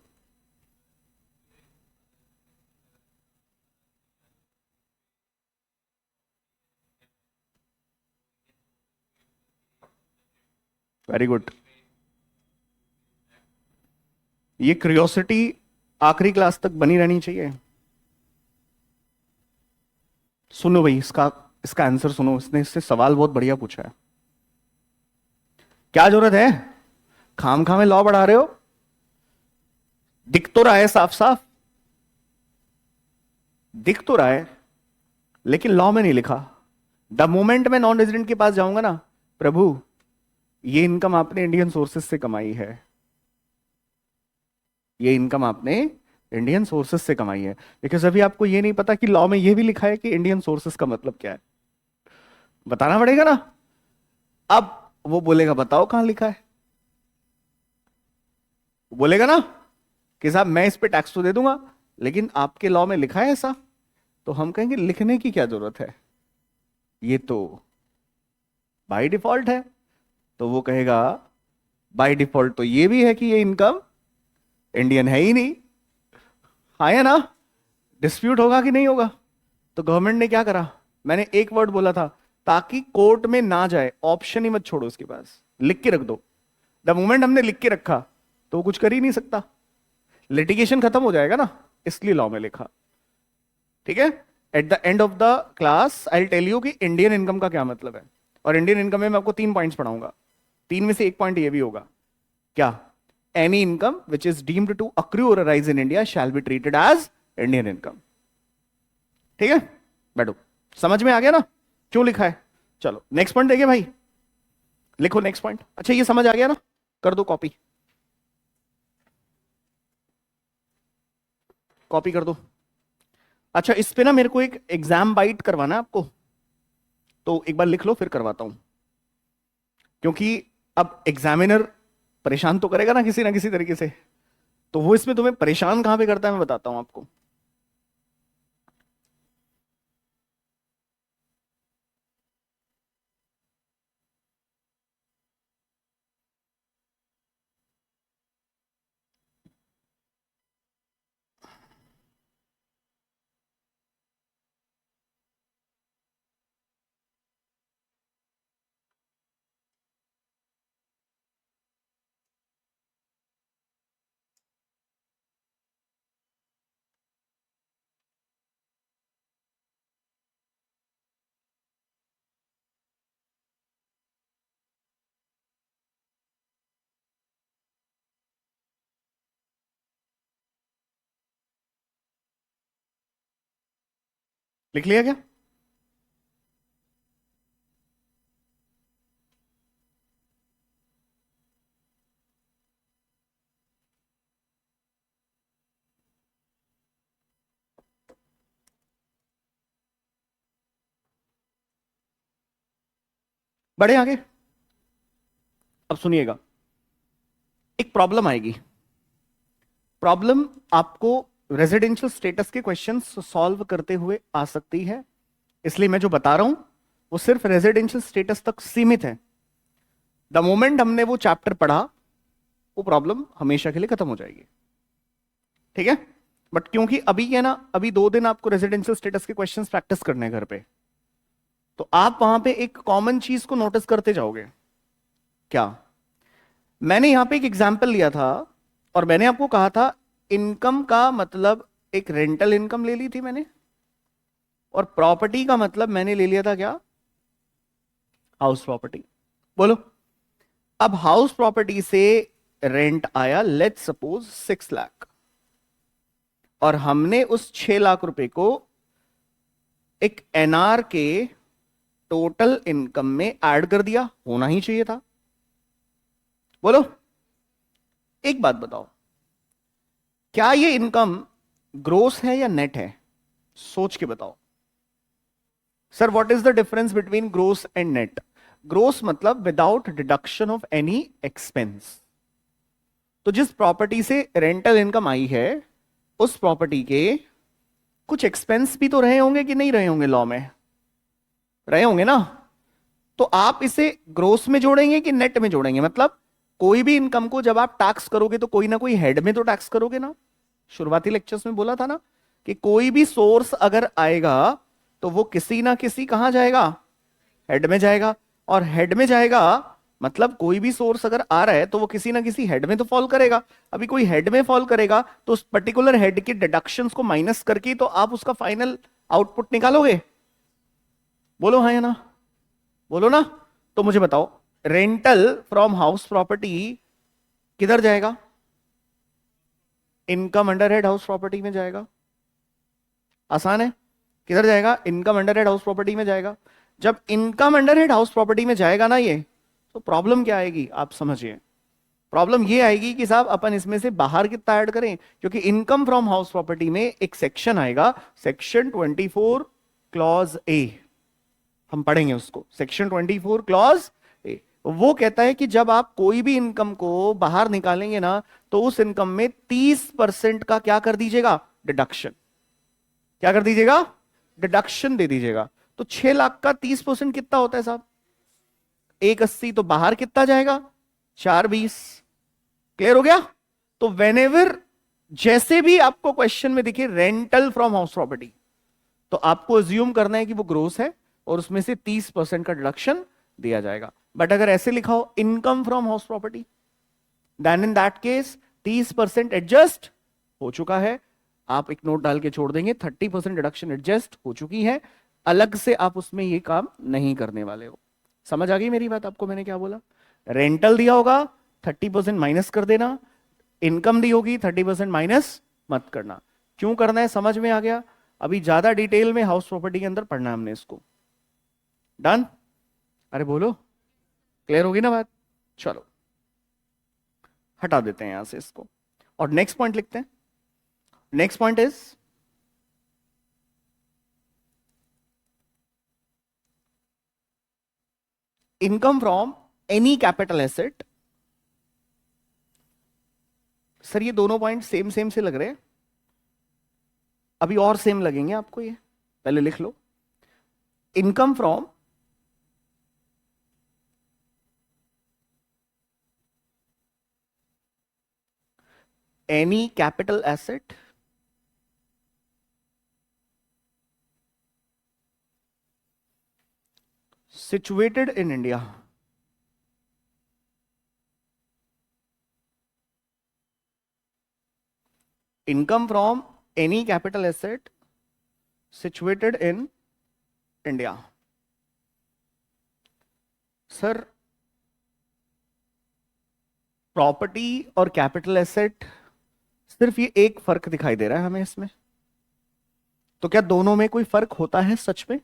Very good. ये क्यूरियोसिटी आखिरी क्लास तक बनी रहनी चाहिए। सुनो भाई, इसका इसका आंसर सुनो, इसने इससे सवाल बहुत बढ़िया पूछा है। क्या जरूरत है खाम खामे लॉ बढ़ा रहे हो? दिख तो रहा है साफ साफ। दिख तो रहा है लेकिन लॉ में नहीं लिखा। द मोमेंट मैं नॉन रेजिडेंट के पास जाऊंगा ना, प्रभु ये इनकम आपने इंडियन सोर्सेस से कमाई है, ये इनकम आपने इंडियन सोर्सेस से कमाई है, बिकॉज अभी आपको ये नहीं पता कि लॉ में ये भी लिखा है कि इंडियन सोर्सेस का मतलब क्या है, बताना पड़ेगा ना। अब वो बोलेगा बताओ कहां लिखा है, बोलेगा ना कि साहब मैं इस पे टैक्स तो दे दूंगा लेकिन आपके लॉ में लिखा है ऐसा, तो हम कहेंगे लिखने की क्या जरूरत है, ये तो बाय डिफॉल्ट है। तो वो कहेगा बाय डिफॉल्ट तो ये भी है कि ये इनकम इंडियन है ही नहीं। हाँ या ना, डिस्प्यूट होगा कि नहीं होगा। तो गवर्नमेंट ने क्या करा, मैंने एक वर्ड बोला था, ताकि कोर्ट में ना जाए, ऑप्शन ही मत छोड़ो उसके पास, लिख के रख दो। द मोमेंट हमने लिख के रखा तो वो कुछ कर ही नहीं सकता, लिटिगेशन खत्म हो जाएगा ना, इसलिए लॉ में लिखा। ठीक है, at the end of the class I will tell you कि इंडियन इनकम का क्या मतलब है। और इंडियन इनकम में मैं आपको 3 पॉइंट्स पढ़ाऊंगा, 3 में से एक पॉइंट ये भी होगा, क्या, any income which is deemed to accrue और arise in India shall be treated as Indian income. ठीक है, बैठो, समझ में आ गया ना क्यों लिखा है। चलो नेक्स्ट पॉइंट देखिए भाई, लिखो नेक्स्ट पॉइंट। अच्छा ये समझ आ गया ना, कर दो कॉपी, कॉपी कर दो। अच्छा इस पे ना मेरे को एक एग्जाम बाइट करवाना है आपको, तो एक बार लिख लो फिर करवाता हूं, क्योंकि अब एग्जामिनर परेशान तो करेगा ना किसी तरीके से, तो वो इसमें तुम्हें परेशान कहां पे करता है मैं बताता हूं आपको। लिख लिया क्या? बढ़े आगे, अब सुनिएगा, एक प्रॉब्लम आएगी। प्रॉब्लम आपको रेजिडेंशियल स्टेटस के क्वेश्चंस सॉल्व करते हुए आ सकती है, इसलिए मैं जो बता रहा हूं वो सिर्फ रेजिडेंशियल स्टेटस तक सीमित है। द मोमेंट हमने वो चैप्टर पढ़ा वो प्रॉब्लम हमेशा के लिए खत्म हो जाएगी। ठीक है, बट क्योंकि अभी है ना, अभी 2 दिन आपको रेजिडेंशियल स्टेटस के क्वेश्चंस प्रैक्टिस करने हैं घर पे, तो आप वहां पे एक कॉमन चीज को नोटिस करते जाओगे। क्या, मैंने यहां पे एक एग्जाम्पल लिया था और मैंने आपको कहा था इनकम का मतलब एक रेंटल इनकम ले ली थी मैंने, और प्रॉपर्टी का मतलब मैंने ले लिया था क्या, हाउस प्रॉपर्टी। बोलो, अब हाउस प्रॉपर्टी से रेंट आया लेट्स सपोज 6 लाख, और हमने उस 6 लाख रुपए को एक एनआर के टोटल इनकम में ऐड कर दिया, होना ही चाहिए था। बोलो, एक बात बताओ, क्या ये इनकम ग्रोस है या नेट है, सोच के बताओ। Sir what is the difference between gross and net? Gross मतलब without deduction of any expense. तो जिस प्रॉपर्टी से रेंटल इनकम आई है उस प्रॉपर्टी के कुछ एक्सपेंस भी तो रहे होंगे कि नहीं रहे होंगे, लॉ में रहे होंगे ना। तो आप इसे ग्रोस में जोड़ेंगे कि नेट में जोड़ेंगे, मतलब कोई भी इनकम को जब आप टैक्स करोगे तो कोई ना कोई हेड में तो टैक्स करोगे ना। शुरुआती लेक्चर्स में बोला था ना कि कोई भी सोर्स अगर आएगा तो वो किसी ना किसी कहां जाएगा, हेड में जाएगा। और हेड में जाएगा मतलब कोई भी सोर्स अगर आ रहा है तो वो किसी ना किसी हेड में तो फॉल करेगा। अभी कोई हेड में फॉल करेगा तो उस पर्टिकुलर हेड के डिडक्शंस को माइनस करके तो आप उसका फाइनल आउटपुट निकालोगे। बोलो हाँ या ना, बोलो ना। तो मुझे बताओ, रेंटल फ्रॉम हाउस प्रॉपर्टी किधर जाएगा, income under head house property में जाएगा। आसान है। किधर जाएगा? Income under head house property में जाएगा। जब income under head house property में जाएगा ना ये, तो प्रॉब्लम क्या आएगी आप समझिए। प्रॉब्लम ये आएगी कि साहब अपन इसमें से बाहर कितना ऐड करें, क्योंकि इनकम फ्रॉम हाउस प्रॉपर्टी में एक सेक्शन आएगा, सेक्शन 24 क्लॉज ए, हम पढ़ेंगे उसको, सेक्शन 24 क्लॉज ए। वो कहता है कि जब आप कोई भी इनकम को बाहर निकालेंगे ना, तो उस इनकम में 30% का क्या कर दीजिएगा? डिडक्शन। क्या कर दीजिएगा? डिडक्शन दे दीजिएगा। तो 6 लाख का 30% कितना होता है साहब? 180। तो बाहर कितना जाएगा? 420। क्लियर हो गया? तो वेनेवर जैसे भी आपको क्वेश्चन में दिखे रेंटल फ्रॉम हाउस प्रॉपर्टी, तो आपको अज्यूम करना है कि वो ग्रोस है और उसमें से 30% का डिडक्शन दिया जाएगा। बट अगर ऐसे लिखा हो income from house property, then in that case 30% adjust हो चुका है। आप एक नोट डाल के छोड़ देंगे, 30% डिडक्शन एडजस्ट हो चुकी है, अलग से आप उसमें ये काम नहीं करने वाले हो। समझ आ गई मेरी बात आपको? मैंने क्या बोला? रेंटल दिया होगा 30% माइनस कर देना, इनकम दी होगी 30% माइनस मत करना। क्यों करना है समझ में आ गया? अभी ज्यादा डिटेल में हाउस प्रॉपर्टी के अंदर पढ़ना है हमने इसको। डन? अरे बोलो, क्लियर होगी ना बात? चलो हटा देते हैं यहां से इसको और नेक्स्ट पॉइंट लिखते हैं। Next point is income from any capital asset. Sir ये दोनों पॉइंट सेम सेम से लग रहे हैं, अभी और सेम लगेंगे आपको, ये पहले लिख लो। Income from any capital asset situated in India, income from any capital asset situated in India। Sir property और कैपिटल एसेट सिर्फ ये एक फर्क दिखाई दे रहा है हमें इसमें, तो क्या दोनों में कोई फर्क होता है सच में?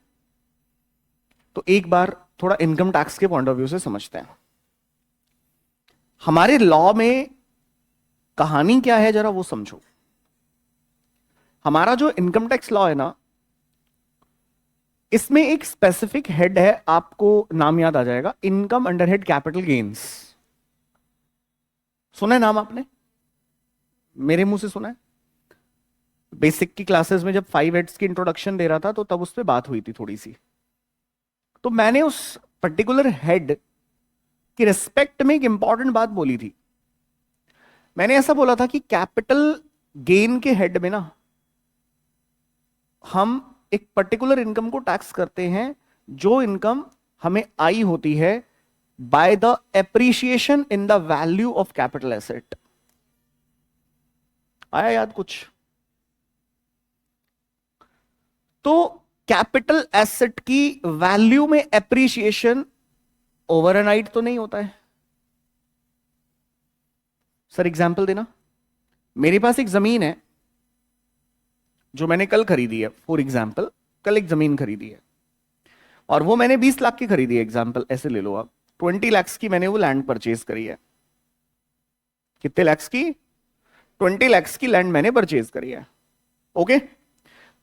तो एक बार थोड़ा इनकम टैक्स के पॉइंट ऑफ व्यू से समझते हैं। हमारे लॉ में कहानी क्या है जरा वो समझो। हमारा जो इनकम टैक्स लॉ है ना, इसमें एक स्पेसिफिक हेड है, आपको नाम याद आ जाएगा, income under head capital gains. सुना है नाम आपने? मेरे मुंह से सुना है? बेसिक की क्लासेस में जब 5 हेड्स की इंट्रोडक्शन दे रहा था तो तब उस पर बात हुई थी थोड़ी सी। तो मैंने उस पर्टिकुलर हेड की रिस्पेक्ट में एक इंपॉर्टेंट बात बोली थी। मैंने ऐसा बोला था कि कैपिटल गेन के हेड में ना हम एक पर्टिकुलर इनकम को टैक्स करते हैं, जो इनकम हमें आई होती है by the appreciation in the value of capital asset. आया याद कुछ? तो कैपिटल एसेट की वैल्यू में एप्रिसिएशन ओवरनाइट तो नहीं होता है। सर एग्जांपल देना। मेरे पास एक जमीन है जो मैंने कल खरीदी है, फॉर एग्जांपल कल एक जमीन खरीदी है और वो मैंने 20 लाख की खरीदी है, एग्जांपल ऐसे ले लो आप। 20 लाख की मैंने वो लैंड परचेज करी है। कितने लैक्स की? 20 लाख की लैंड मैंने परचेज करी है। ओके,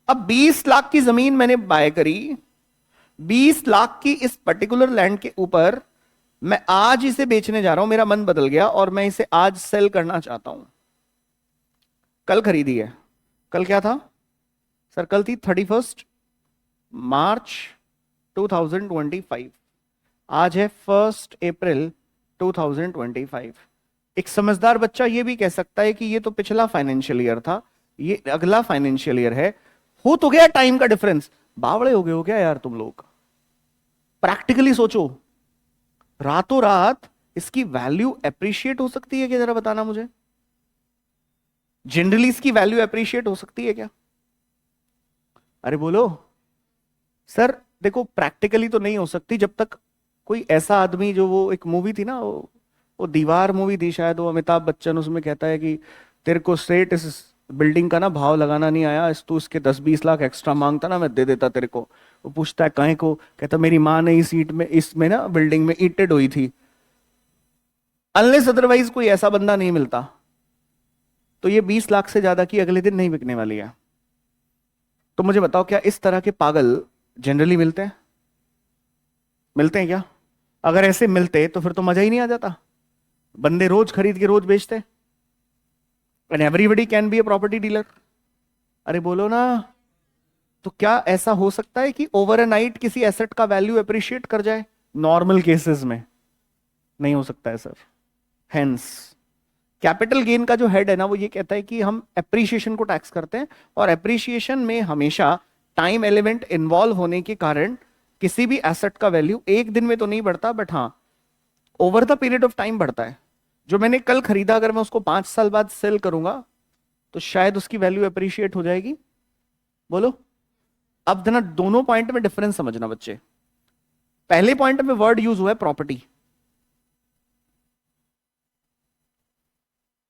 अब 20 लाख की जमीन मैंने बाय करी। 20 लाख की इस पर्टिकुलर लैंड के ऊपर मैं आज इसे बेचने जा रहा हूं, मेरा मन बदल गया और मैं इसे आज सेल करना चाहता हूं। कल खरीदी है, कल क्या था सर? कल थी 31 मार्च 2025, आज है 1 अप्रैल 2025। एक समझदार बच्चा ये भी कह सकता है कि ये तो पिछला फाइनेंशियल ईयर था, ये अगला फाइनेंशियल ईयर है। हो तो गया टाइम का डिफरेंस, बावड़े हो गए हो क्या यार तुम लोग? प्रैक्टिकली सोचो, रातों रात इसकी वैल्यू एप्रिशिएट हो सकती है क्या? जरा बताना मुझे। जनरली इसकी वैल्यू एप्रिशिएट हो सकती है क्या? अरे बोलो। सर देखो प्रैक्टिकली तो नहीं हो सकती जब तक कोई ऐसा आदमी, जो वो एक मूवी थी ना, वो दीवार मूवी थी शायद, वो अमिताभ बच्चन उसमें कहता है कि तेरे को स्टेट इज बिल्डिंग का ना भाव लगाना नहीं आया, इस तू इसके 10-20 लाख एक्स्ट्रा मांगता ना, मैं दे देता तेरे को। वो पूछता है काहे को, कहता मेरी माँ ने इस ईंट में, इसमें ना बिल्डिंग में ईंटें ढोई थी। अनलेस अदरवाइज कोई ऐसा बंदा नहीं मिलता, तो ये 20 लाख से ज्यादा की अगले दिन नहीं बिकने वाली है। तो मुझे बताओ, क्या इस तरह के पागल जनरली मिलते हैं? मिलते हैं क्या? अगर ऐसे मिलते तो फिर तो मजा ही नहीं आ जाता, बंदे रोज खरीद के रोज बेचते, and everybody can be a property dealer. अरे बोलो ना। तो क्या ऐसा हो सकता है कि ओवर अ नाइट किसी एसेट का वैल्यू अप्रिशिएट कर जाए? नॉर्मल केसेस में नहीं हो सकता है सर। हेंस कैपिटल गेन का जो हेड है ना, वो ये कहता है कि हम एप्रिशिएशन को टैक्स करते हैं, और एप्रिशिएशन में हमेशा टाइम एलिमेंट इन्वॉल्व होने के कारण किसी भी एसेट का वैल्यू एक दिन में तो नहीं बढ़ता, बट हाँ over the period of time बढ़ता है। जो मैंने कल खरीदा, अगर मैं उसको 5 साल बाद सेल करूंगा तो शायद उसकी वैल्यू अप्रिशिएट हो जाएगी। बोलो। अब ना दोनों पॉइंट में डिफरेंस समझना बच्चे। पहले पॉइंट में वर्ड यूज हुआ है प्रॉपर्टी,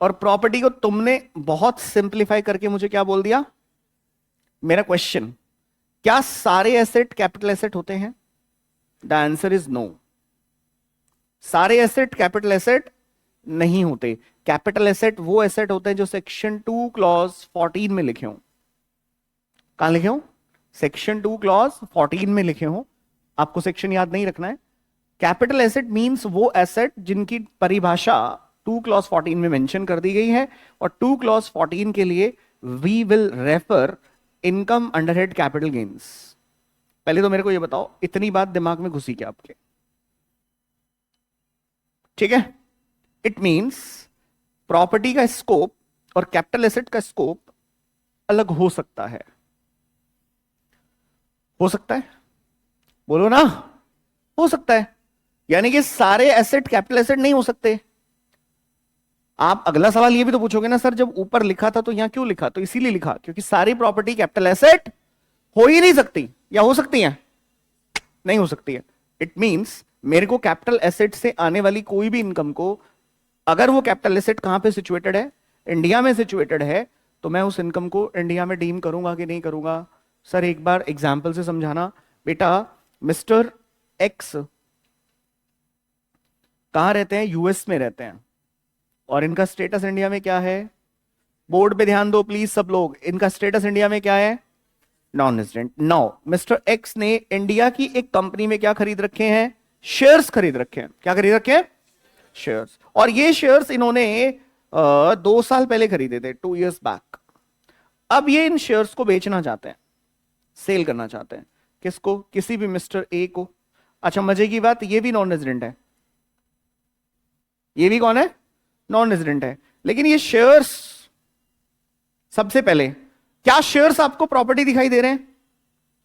और प्रॉपर्टी को तुमने बहुत सिंप्लीफाई करके मुझे क्या बोल दिया? मेरा क्वेश्चन, क्या सारे एसेट कैपिटल एसेट होते हैं? The answer is no. सारे एसेट कैपिटल एसेट नहीं होते। कैपिटल एसेट वो एसेट होते हैं जो सेक्शन 2 क्लॉज 14 में लिखे हों। कहां लिखे हों? सेक्शन 2 क्लॉज 14 में लिखे हों। आपको सेक्शन याद नहीं रखना है। कैपिटल एसेट मींस वो एसेट जिनकी परिभाषा 2 क्लॉज 14 में मेंशन कर दी गई है, और 2 क्लॉज 14 के लिए we will refer income under head capital gains. पहले तो मेरे को ये बताओ, इतनी बात दिमाग में घुसी क्या आपके? ठीक है। इट मींस प्रॉपर्टी का स्कोप और कैपिटल एसेट का स्कोप अलग हो सकता है। हो सकता है? बोलो ना। हो सकता है। यानी कि सारे एसेट कैपिटल एसेट नहीं हो सकते। आप अगला सवाल ये भी तो पूछोगे ना, सर जब ऊपर लिखा था तो यहां क्यों लिखा? तो इसीलिए लिखा क्योंकि सारी प्रॉपर्टी कैपिटल एसेट हो ही नहीं सकती, या हो सकती है? नहीं हो सकती है। इट मींस मेरे को कैपिटल एसेट से आने वाली कोई भी इनकम को, अगर वो कैपिटल एसेट कहां पे सिचुएटेड है, इंडिया में सिचुएटेड है, तो मैं उस इनकम को इंडिया में डीम करूंगा कि नहीं करूंगा? सर एक बार एग्जाम्पल से समझाना। बेटा, मिस्टर एक्स कहां रहते हैं? यूएस में रहते हैं, और इनका स्टेटस इंडिया में क्या है? बोर्ड पे ध्यान दो प्लीज सब लोग, इनका स्टेटस इंडिया में क्या है? Non resident. Now mister x ने इंडिया की एक कंपनी में क्या खरीद रखे हैं? शेयर्स खरीद रखे हैं। क्या खरीद रखे हैं? शेयर्स। और ये शेयर्स इन्होंने 2 साल पहले खरीदे थे, 2 years बैक। अब ये इन शेयर्स को बेचना चाहते हैं, सेल करना चाहते हैं। किसको? किसी भी मिस्टर ए को। अच्छा मजे की बात, ये भी नॉन रेजिडेंट है। ये भी कौन है? नॉन रेजिडेंट है। लेकिन ये शेयर्स, सबसे पहले, क्या शेयर्स आपको प्रॉपर्टी दिखाई दे रहे हैं?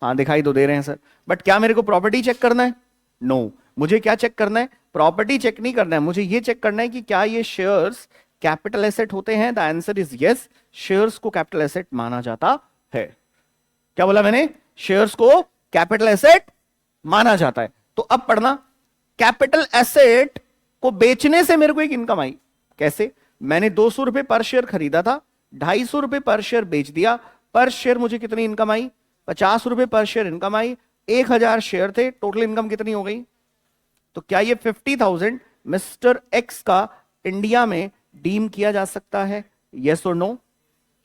हाँ दिखाई तो दे रहे हैं सर, बट क्या मेरे को प्रॉपर्टी चेक करना है? नो। मुझे क्या चेक करना है? प्रॉपर्टी चेक नहीं करना है, मुझे ये चेक करना है कि क्या ये शेयर्स कैपिटल एसेट होते हैं। The answer is yes, shares को कैपिटल एसेट माना जाता है। क्या बोला मैंने? शेयर्स को कैपिटल एसेट माना जाता है। तो अब पढ़ना, कैपिटल एसेट को बेचने से मेरे को एक इनकम आई। कैसे? मैंने 200 रुपए पर शेयर खरीदा था, 250 रुपए पर शेयर बेच दिया, पर शेयर मुझे कितनी इनकम आई? 50 रुपए पर शेयर इनकम आई। 1000 शेयर थे, टोटल इनकम कितनी हो गई? तो क्या ये 50,000 मिस्टर एक्स का इंडिया में डीम किया जा सकता है? यस और नो?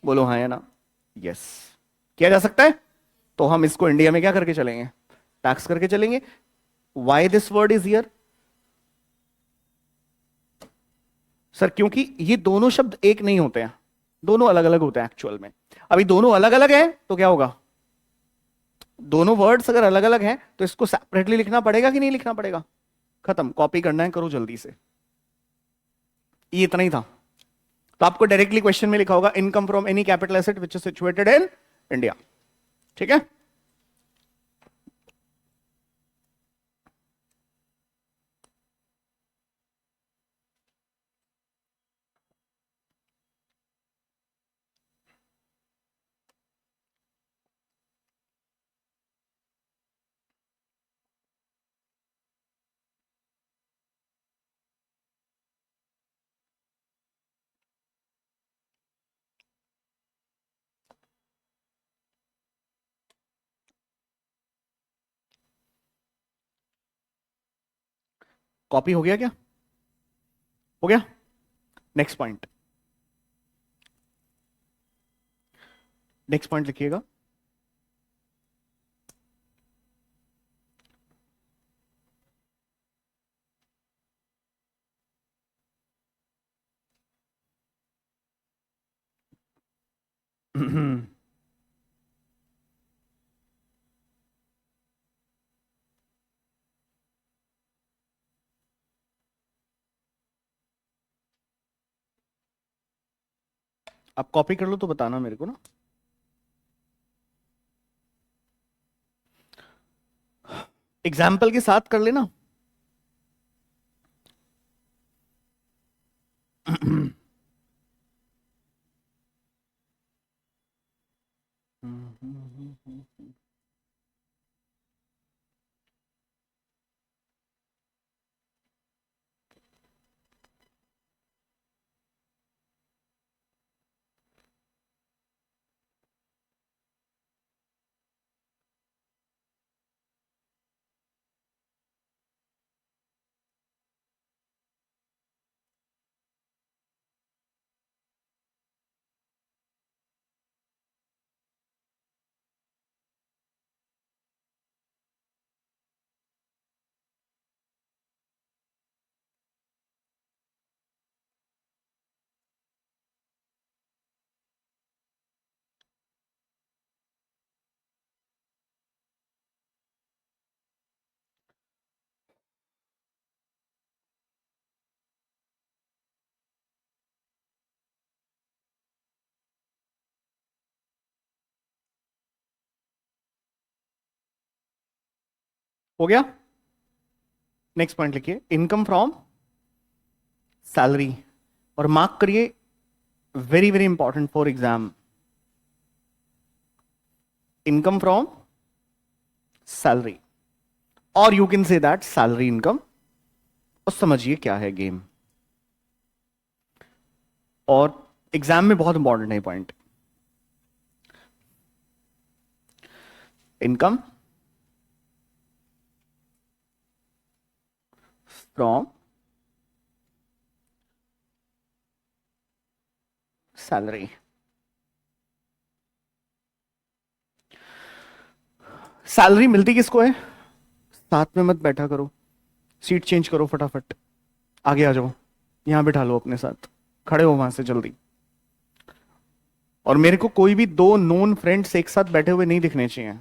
बोलो हाँ या ना। यस, किया जा सकता है। तो हम इसको इंडिया में क्या करके चलेंगे? टैक्स करके चलेंगे। Why this word is here? Sir क्योंकि ये दोनों शब्द एक नहीं होते हैं, दोनों अलग अलग होते हैं एक्चुअल में। अभी दोनों अलग अलग हैं तो क्या होगा? दोनों वर्ड्स अगर अलग अलग हैं तो इसको सेपरेटली लिखना पड़ेगा कि नहीं लिखना पड़ेगा? खत्म, कॉपी करना है करो जल्दी से। ये इतना ही था। तो आपको डायरेक्टली क्वेश्चन में लिखा होगा income from any capital asset which is situated in India. ठीक है। कॉपी हो गया क्या? हो गया। नेक्स्ट पॉइंट, नेक्स्ट पॉइंट लिखिएगा। आप कॉपी कर लो तो बताना मेरे को ना। एग्जाम्पल के साथ कर लेना। हो गया। नेक्स्ट पॉइंट लिखिए, इनकम फ्रॉम सैलरी, और मार्क करिए, very very important for exam, income from salary, और you can say that salary income, और समझिए क्या है गेम। और एग्जाम में बहुत इंपॉर्टेंट है point, income from salary. Salary मिलती किसको है? साथ में मत बैठा करो, सीट चेंज करो फटाफट, आगे आ जाओ, यहां बैठा लो अपने साथ, खड़े हो वहां से जल्दी। और मेरे को कोई भी दो नोन फ्रेंड्स एक साथ बैठे हुए नहीं दिखने चाहिए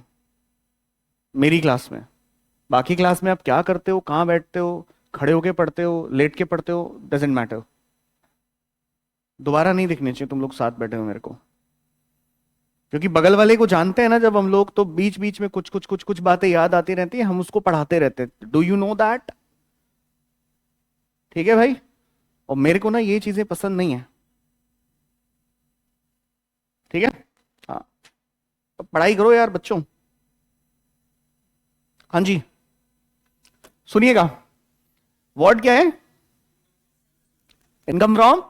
मेरी क्लास में। बाकी क्लास में आप क्या करते हो, कहां बैठते हो, खड़े होके पढ़ते हो, लेट के पढ़ते हो, डजेंट मैटर, दोबारा नहीं दिखने चाहिए तुम लोग साथ बैठे हो मेरे को। क्योंकि बगल वाले को जानते हैं ना जब हम लोग, तो बीच बीच में कुछ कुछ कुछ कुछ बातें याद आती रहती है, हम उसको पढ़ाते रहते हैं। Do you know that? ठीक है भाई। और मेरे को ना ये चीजें पसंद नहीं है, ठीक है। हाँ, तो पढ़ाई करो यार बच्चों। हाँ जी, सुनिएगा, वर्ड क्या है? Income from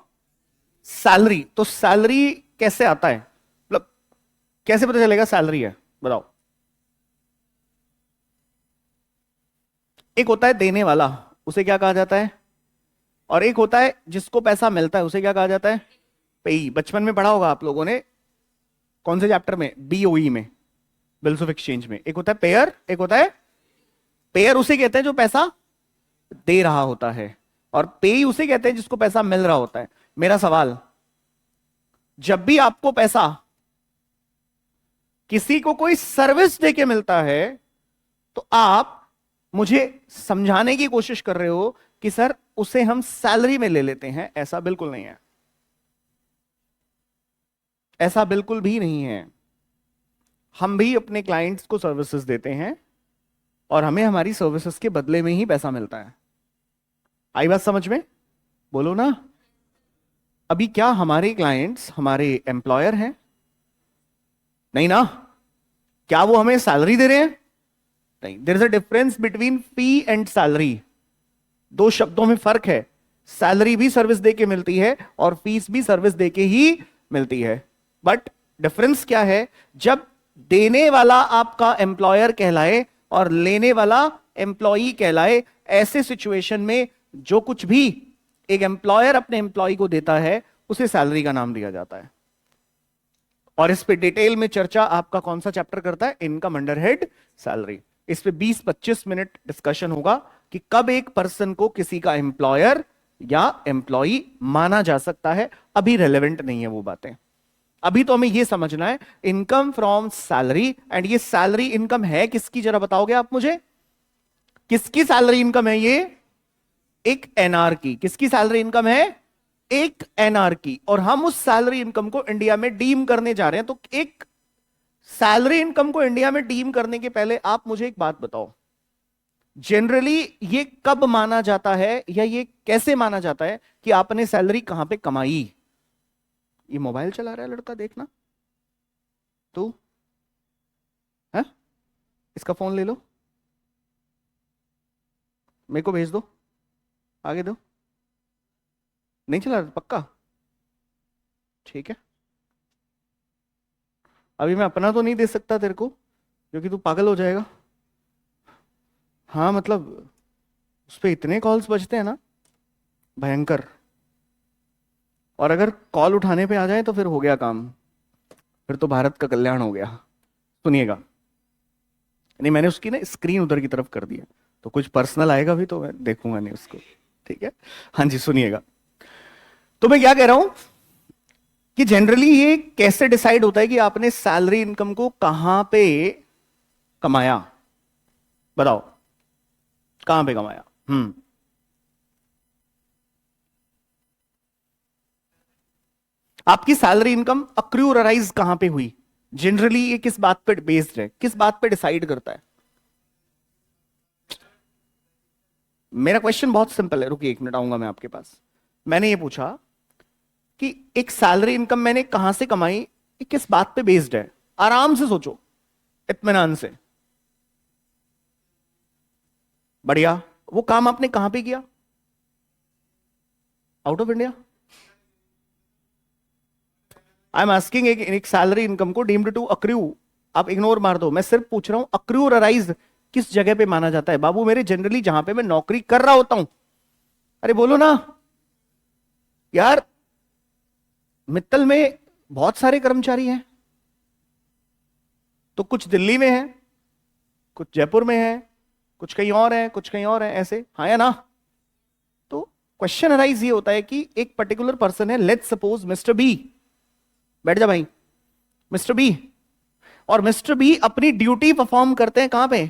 salary. तो सैलरी कैसे आता है, मतलब कैसे पता चलेगा सैलरी है, बताओ। एक होता है देने वाला, उसे क्या कहा जाता है? और एक होता है जिसको पैसा मिलता है, उसे क्या कहा जाता है? पेई। बचपन में पढ़ा होगा आप लोगों ने, कौन से चैप्टर में? बीओई में, बिल्स ऑफ एक्सचेंज में। एक होता है पेयर, एक होता है पेयर, उसे कहते हैं जो पैसा दे रहा होता है, और पेई उसे कहते हैं जिसको पैसा मिल रहा होता है। मेरा सवाल, जब भी आपको पैसा किसी को कोई सर्विस देके मिलता है, तो आप मुझे समझाने की कोशिश कर रहे हो कि सर उसे हम सैलरी में ले लेते हैं। ऐसा बिल्कुल नहीं है, ऐसा बिल्कुल भी नहीं है। हम भी अपने क्लाइंट्स को सर्विसेज देते हैं, और हमें हमारी सर्विसेज के बदले में ही पैसा मिलता है। आई बात समझ में? बोलो ना। अभी क्या हमारे क्लाइंट्स हमारे एम्प्लॉयर हैं? नहीं ना। क्या वो हमें सैलरी दे रहे हैं? नहीं। There is a difference between fee and salary. दो शब्दों में फर्क है। सैलरी भी सर्विस दे के मिलती है, और फीस भी सर्विस दे के ही मिलती है। बट डिफरेंस क्या है? जब देने वाला आपका एम्प्लॉयर कहलाए और लेने वाला एम्प्लॉई कहलाए, ऐसे सिचुएशन में जो कुछ भी एक एम्प्लॉयर अपने एम्प्लॉय को देता है उसे सैलरी का नाम दिया जाता है। और इस पे डिटेल में चर्चा आपका कौन सा चैप्टर करता है? Income under head salary. इस पे 20-25 मिनट डिस्कशन होगा कि कब एक पर्सन को किसी का एम्प्लॉयर या एम्प्लॉई माना जा सकता है। अभी रेलेवेंट नहीं है वो बातें, अभी तो हमें ये समझना है इनकम फ्रॉम सैलरी। एंड ये सैलरी इनकम है किसकी, जरा बताओगे आप मुझे? किसकी सैलरी इनकम है ये? एक एनआर की। किसकी सैलरी इनकम है? एक एनआर की। और हम उस सैलरी इनकम को इंडिया में डीम करने जा रहे हैं। तो एक सैलरी इनकम को इंडिया में डीम करने के पहले आप मुझे एक बात बताओ, जनरली ये कब माना जाता है या ये कैसे माना जाता है कि आपने सैलरी कहां पे कमाई? ये मोबाइल चला रहा है लड़का, देखना तू है, इसका फोन ले लो, मेरे को भेज दो, आगे दो। नहीं चला रहा पक्का? ठीक है, अभी मैं अपना तो नहीं दे सकता तेरे को क्योंकि तू पागल हो जाएगा। हाँ मतलब उस पे इतने कॉल्स बजते हैं ना, भयंकर। और अगर कॉल उठाने पे आ जाए तो फिर हो गया काम, फिर तो भारत का कल्याण हो गया। सुनिएगा, नहीं मैंने उसकी ना स्क्रीन उधर की तरफ कर दी है, तो कुछ पर्सनल आएगा भी तो मैं देखूंगा नहीं उसको। ठीक है, हाँ जी सुनिएगा। तो मैं क्या कह रहा हूं कि जनरली ये कैसे डिसाइड होता है कि आपने सैलरी इनकम को कहां पे कमाया? बताओ कहां पे कमाया? आपकी सैलरी इनकम अक्रू और अराइज कहां पे हुई? जनरली ये किस बात पे बेस्ड है, किस बात पे डिसाइड करता है? मेरा क्वेश्चन बहुत सिंपल है, रुकिए 1 मिनट आऊंगा मैं आपके पास। मैंने ये पूछा कि एक सैलरी इनकम मैंने कहां से कमाई, ये किस बात पे बेस्ड है? आराम से सोचो, इत्मीनान से। बढ़िया, वो काम आपने कहां पे किया? Out of India. I am asking, एक सैलरी इनकम को डीम्ड टू अक्रू, आप इग्नोर मार दो, मैं सिर्फ पूछ रहा हूं अक्रू और अराइज किस जगह पे माना जाता है? बाबू मेरे जनरली जहां पे मैं नौकरी कर रहा होता हूं। अरे बोलो ना यार, मित्तल में बहुत सारे कर्मचारी हैं, तो कुछ दिल्ली में है, कुछ जयपुर में है, कुछ कहीं और है, कुछ कहीं और है, ऐसे, हाँ या ना? तो क्वेश्चन अराइज ये होता है कि एक पर्टिकुलर पर्सन है, लेट्स सपोज मिस्टर बी, बैठ जा भाई, मिस्टर बी। और मिस्टर बी अपनी ड्यूटी परफॉर्म करते हैं कहां पे?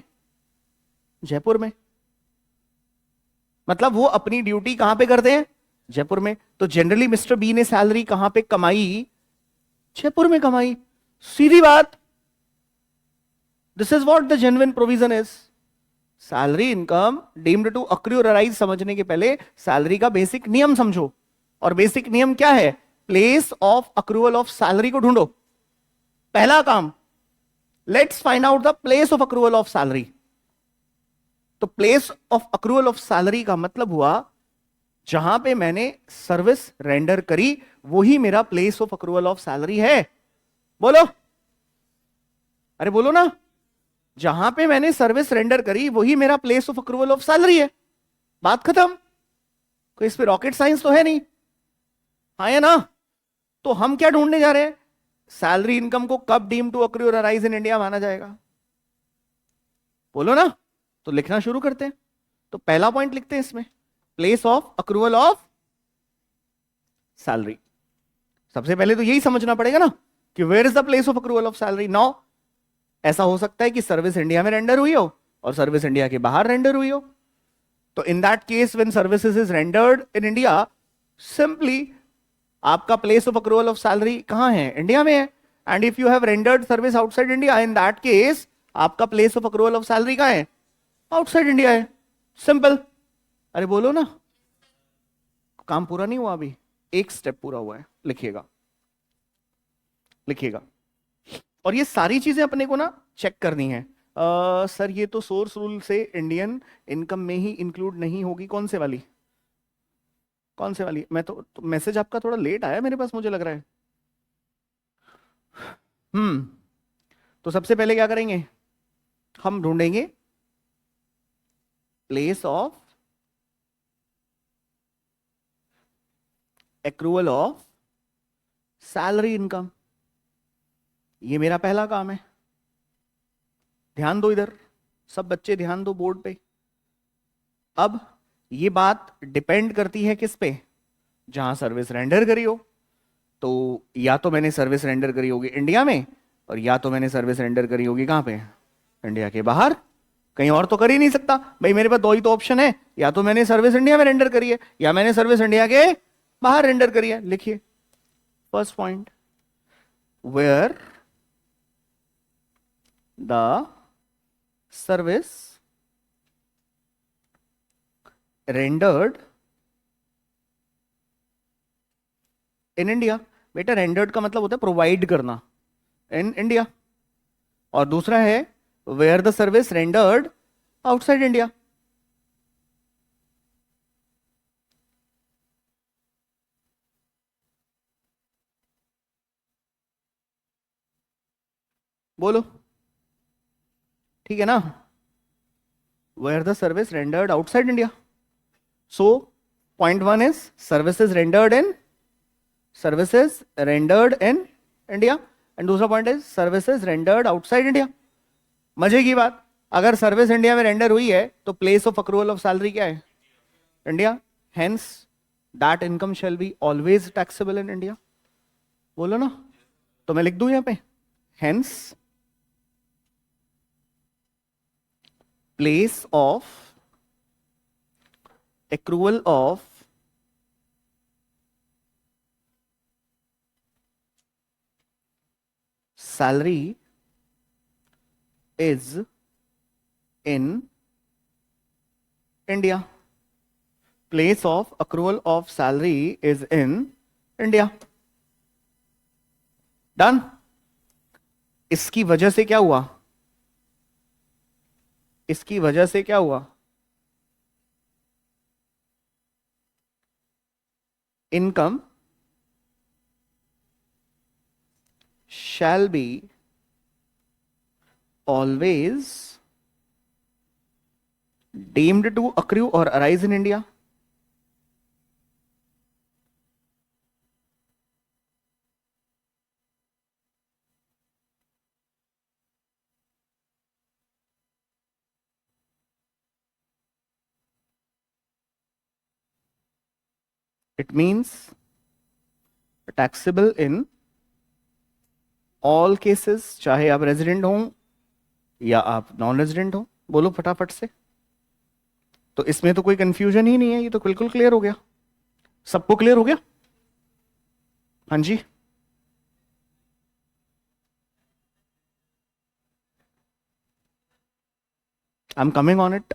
जयपुर में। मतलब वो अपनी ड्यूटी कहां पे करते हैं? जयपुर में। तो जनरली मिस्टर बी ने सैलरी कहां पे कमाई? जयपुर में कमाई। सीधी बात, this is what the genuine provision is. Salary income deemed to accrue और अराइज समझने के पहले सैलरी का बेसिक नियम समझो। और बेसिक नियम क्या है? Place of accrual of salary को ढूंढो। पहला काम, let's find out the place of accrual of salary. तो place of accrual of salary का मतलब हुआ जहां पे मैंने सर्विस रेंडर करी वही मेरा place of accrual of salary है। बोलो, अरे बोलो ना, जहां पे मैंने सर्विस रेंडर करी वही मेरा place of accrual of salary है। बात खत्म, कोई इस पे रॉकेट साइंस तो है नहीं, हाँ या ना? तो हम क्या ढूंढने जा रहे हैं? सैलरी इनकम को कब डीम टू अक्रू और अराइज इन इंडिया माना जाएगा? बोलो ना। तो लिखना शुरू करते हैं। तो पहला पॉइंट लिखते हैं इसमें, place of accrual of salary. सबसे पहले तो यही समझना पड़ेगा ना कि where is the place of accrual of salary. Now ऐसा हो सकता है कि सर्विस इंडिया में रेंडर हुई हो और सर्विस इंडिया के बाहर रेंडर हुई हो। तो in that case when services is rendered in India, simply आपका place of accrual of salary कहां है? इंडिया में है। And if you have rendered service outside India, in that case आपका place of accrual of salary कहां है? Outside India है। Simple. अरे बोलो ना, काम पूरा नहीं हुआ, अभी एक स्टेप पूरा हुआ है। लिखिएगा, लिखिएगा। और ये सारी चीजें अपने को ना चेक करनी है। सर ये तो सोर्स रूल से इंडियन इनकम में ही इंक्लूड नहीं होगी, कौन से वाली? कौन से वाली? मैं तो मैसेज आपका थोड़ा लेट आया मेरे पास, मुझे लग रहा है। तो सबसे पहले क्या करेंगे? हम ढूंढेंगे place of accrual of salary income. ये मेरा पहला काम है। ध्यान दो इधर, सब बच्चे ध्यान दो बोर्ड पे। अब ये बात डिपेंड करती है किस पे? जहां सर्विस रेंडर करी हो। तो या तो मैंने सर्विस रेंडर करी होगी इंडिया में, और या तो मैंने सर्विस रेंडर करी होगी कहां पे? इंडिया के बाहर। कहीं और तो कर ही नहीं सकता भाई, मेरे पास दो ही तो ऑप्शन है, या तो मैंने सर्विस इंडिया में रेंडर करी है या मैंने सर्विस इंडिया के बाहर रेंडर करी है। लिखिए first point, where the service rendered in India. बेटा रेंडर्ड का मतलब होता है प्रोवाइड करना इन इंडिया, और दूसरा है where the service rendered outside India. बोलो ठीक है ना? Where the service rendered outside India. So point one is services rendered in India, and दूसरा point is services rendered outside India. मजे की बात, अगर सर्विस इंडिया में रेंडर हुई है तो place of accrual of salary क्या है? India. Hence that income shall be always taxable in India. बोलो ना, तो मैं लिख दूं यहां पे, hence place of accrual of salary is in India. Place of accrual of salary is in India. Done. इसकी वजह से क्या हुआ? इसकी वजह से क्या हुआ? Income shall be always deemed to accrue or arise in India. It means taxable in all cases, चाहे आप रेजिडेंट हो या आप नॉन रेजिडेंट हो। बोलो फटाफट से। तो इसमें तो कोई कंफ्यूजन ही नहीं है, ये तो बिल्कुल क्लियर हो गया। सबको क्लियर हो गया? हाँ जी, I am coming on it.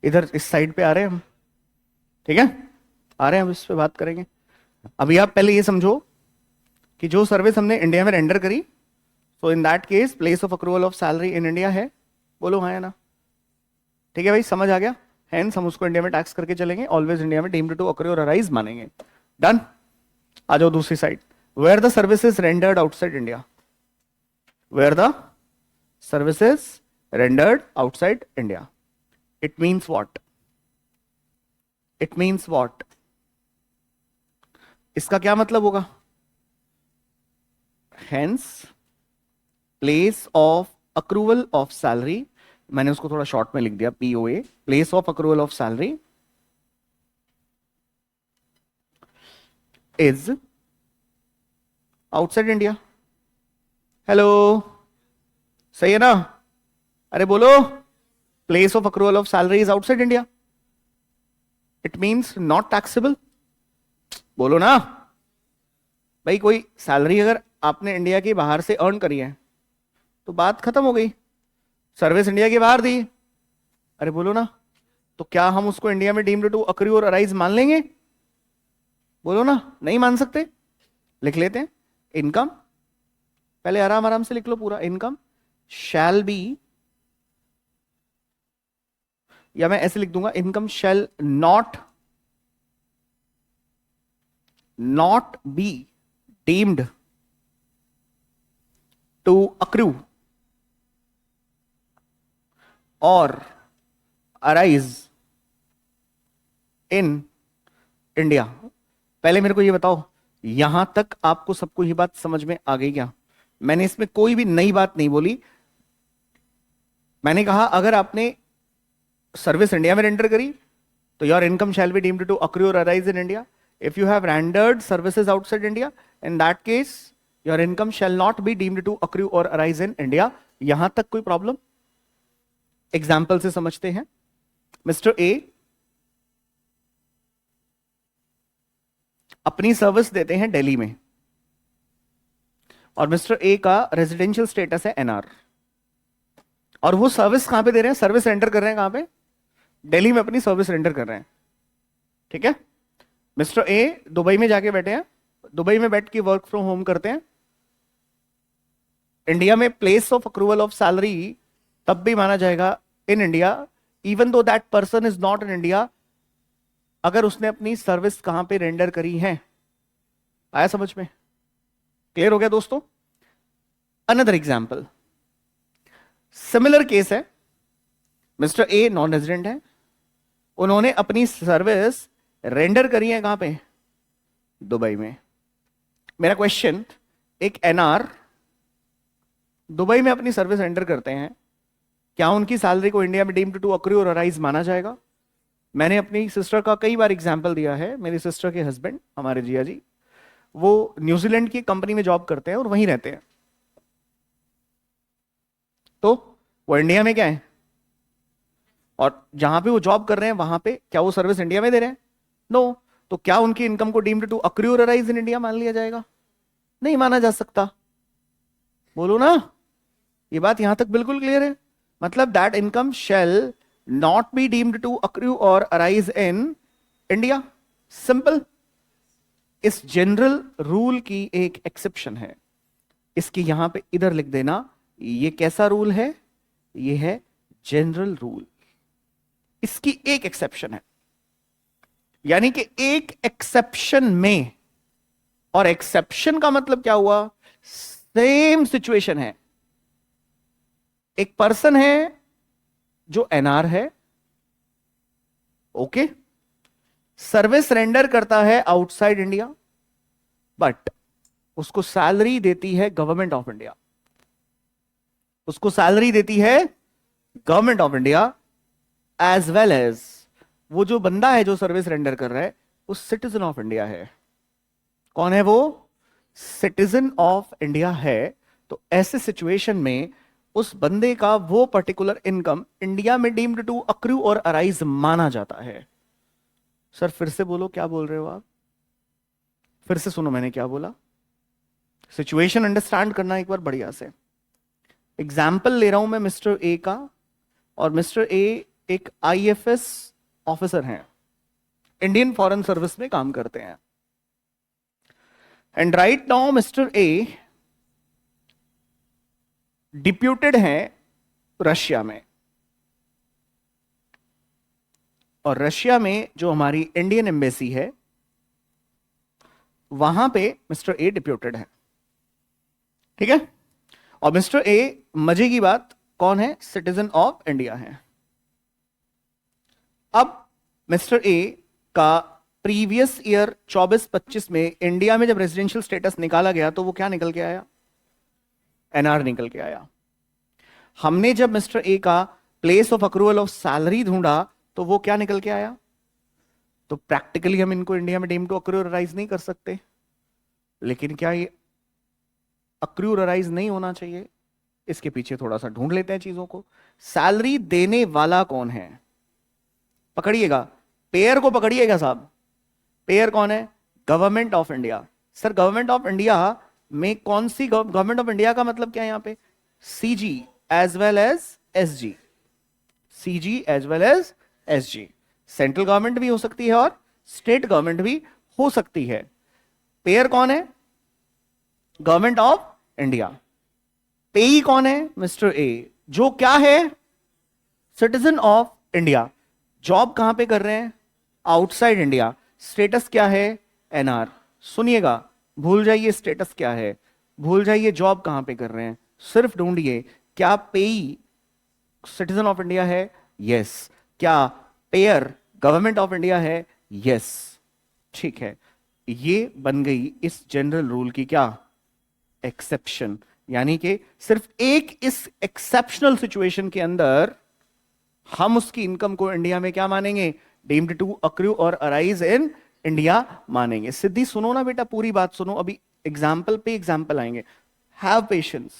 इधर इस साइड पे आ रहे हैं हम, ठीक है? आ रहे हैं, हम इस पे बात करेंगे। अभी आप पहले ये समझो कि जो सर्विस हमने इंडिया में रेंडर करी, so in that case place of accrual of salary in India है। बोलो हाँ या ना? ठीक है भाई, समझ आ गया? हेंस हम उसको इंडिया में टैक्स करके चलेंगे, ऑलवेज इंडिया में डीम्ड टू अक्रू और अराइज मानेंगे। डन। आ जाओ दूसरी side, where the services rendered outside India. Where the services rendered outside India, it means what? It means what? इसका क्या मतलब होगा? Hence place of accrual of salary, मैंने उसको थोड़ा शॉर्ट में लिख दिया POA, place of accrual of salary is outside India. Hello, सही है ना? अरे बोलो, place of accrual of salary is outside India, it means not taxable. बोलो ना भाई, कोई सैलरी अगर आपने इंडिया के बाहर से अर्न करी है तो बात खत्म हो गई, सर्विस इंडिया के बाहर दी। अरे बोलो ना, तो क्या हम उसको इंडिया में डीम्ड टू अक्रू और अराइज मान लेंगे? बोलो ना, नहीं मान सकते। लिख लेते हैं, इनकम, पहले आराम आराम से लिख लो पूरा, इनकम शैल बी, या मैं ऐसे लिख दूंगा, income shall not be deemed to accrue और अराइज इन इंडिया। पहले मेरे को ये बताओ, यहां तक आपको सबको ये बात समझ में आ गई क्या? मैंने इसमें कोई भी नई बात नहीं बोली। मैंने कहा अगर आपने सर्विस इंडिया में रेंडर करी तो your income shall be deemed to accrue और arise in India. If you have rendered services outside India, in that case your income shall not be deemed to accrue और arise in India. यहां तक कोई problem? Example से समझते हैं। Mister A अपनी service देते हैं दिल्ली में, और मिस्टर ए का रेजिडेंशियल स्टेटस है एनआर, और वो सर्विस कहां पे दे रहे हैं? सर्विस रेंडर कर रहे हैं कहां पे? दिल्ली में अपनी सर्विस रेंडर कर रहे हैं। ठीक है, मिस्टर ए दुबई में जाके बैठे हैं, दुबई में बैठ के वर्क फ्रॉम होम करते हैं। इंडिया में place of accrual of salary तब भी माना जाएगा in India, even though that person is not in India, अगर उसने अपनी सर्विस कहां पे रेंडर करी है। आया समझ में? क्लियर हो गया दोस्तों? अनदर एग्जाम्पल, सिमिलर केस है। मिस्टर ए नॉन रेजिडेंट है, उन्होंने अपनी सर्विस रेंडर करी है कहां पे? दुबई में। मेरा क्वेश्चन, एक एनआर दुबई में अपनी सर्विस रेंडर करते हैं, क्या उनकी सैलरी को इंडिया में डीम्ड टू अक्रू और अराइज माना जाएगा? मैंने अपनी सिस्टर का कई बार एग्जाम्पल दिया है। मेरी सिस्टर के हस्बैंड, हमारे जिया जी, वो न्यूजीलैंड की कंपनी में जॉब करते हैं और वहीं रहते हैं, तो वो इंडिया में क्या है, और जहां पे वो जॉब कर रहे हैं वहां पे क्या वो सर्विस इंडिया में दे रहे हैं? नो। तो क्या उनकी इनकम को डीम्ड टू अक्रू और अराइज इन इंडिया मान लिया जाएगा? नहीं माना जा सकता। बोलो ना, ये बात यहां तक बिल्कुल क्लियर है। मतलब that income shall not be deemed to accrue और अराइज इन इंडिया। सिंपल। इस जनरल रूल की एक एक्सेप्शन है, इसकी यहां पे इधर लिख देना। ये कैसा रूल है? ये है जनरल रूल। इसकी एक एक्सेप्शन है, यानी कि एक एक्सेप्शन में, और एक्सेप्शन का मतलब क्या हुआ? सेम सिचुएशन है। एक पर्सन है जो एनआर है, ओके, सर्विस रेंडर करता है आउटसाइड इंडिया, बट उसको सैलरी देती है गवर्नमेंट ऑफ इंडिया। उसको सैलरी देती है government of India, as well as वो जो बंदा है जो सर्विस रेंडर कर रहा है वो सिटीजन ऑफ इंडिया है। कौन है वो? सिटीजन ऑफ इंडिया है। तो ऐसे सिचुएशन में उस बंदे का वो पर्टिकुलर इनकम इंडिया में डीम्ड टू अक्रू और अराइज माना जाता है। सर फिर से बोलो, क्या बोल रहे हो आप? फिर से सुनो मैंने क्या बोला। सिचुएशन अंडरस्टैंड करना एक बार बढ़िया से। एग्जाम्पल ले रहा हूं मैं मिस्टर ए का, और मिस्टर ए एक आईएफएस ऑफिसर हैं, इंडियन फॉरेन सर्विस में काम करते हैं। And right now mister A deputed हैं रशिया में, और रशिया में जो हमारी इंडियन एम्बेसी है वहां पे मिस्टर ए डिप्यूटेड है। ठीक है, और मिस्टर ए, मजे की बात, कौन है? सिटीजन ऑफ इंडिया है। अब मिस्टर ए का प्रीवियस ईयर 24-25 में इंडिया में जब रेजिडेंशियल स्टेटस निकाला गया तो वो क्या निकल के आया? एनआर निकल के आया। हमने जब मिस्टर ए का place of accrual of salary ढूंढा तो वो क्या निकल के आया? तो प्रैक्टिकली हम इनको इंडिया में डीम टू अक्रू और अराइज नहीं कर सकते, लेकिन क्या ये अक्रू और अराइज नहीं होना चाहिए? इसके पीछे थोड़ा सा ढूंढ लेते हैं चीजों को। सैलरी देने वाला कौन है? पकड़िएगा, पेयर को पकड़िएगा साहब। पेयर कौन है? Government of India. Sir government of India में कौन सी गवर्नमेंट ऑफ इंडिया का मतलब क्या है यहां पे? CG as well as SG. CG as well as SG. Central government भी हो सकती है और स्टेट गवर्नमेंट भी हो सकती है। पेयर कौन है? Government of India. पेई कौन है? मिस्टर ए, जो क्या है? Citizen of India. जॉब कहां पे कर रहे हैं? Outside India. स्टेटस क्या है? एनआर। सुनिएगा, भूल जाइए स्टेटस क्या है, भूल जाइए जॉब कहां पे कर रहे हैं, सिर्फ ढूंढिए क्या पेई सिटीजन ऑफ इंडिया है? यस। क्या पेयर गवर्नमेंट ऑफ इंडिया है? यस। ठीक है, ये बन गई इस जनरल रूल की क्या, एक्सेप्शन। यानी कि सिर्फ एक इस एक्सेप्शनल सिचुएशन के अंदर हम उसकी इनकम को इंडिया में क्या मानेंगे, डीम्ड टू अक्रू और अराइज इन इंडिया मानेंगे। सिद्धि सुनो ना बेटा, पूरी बात सुनो, अभी एग्जाम्पल पे एग्जाम्पल आएंगे। Have patience.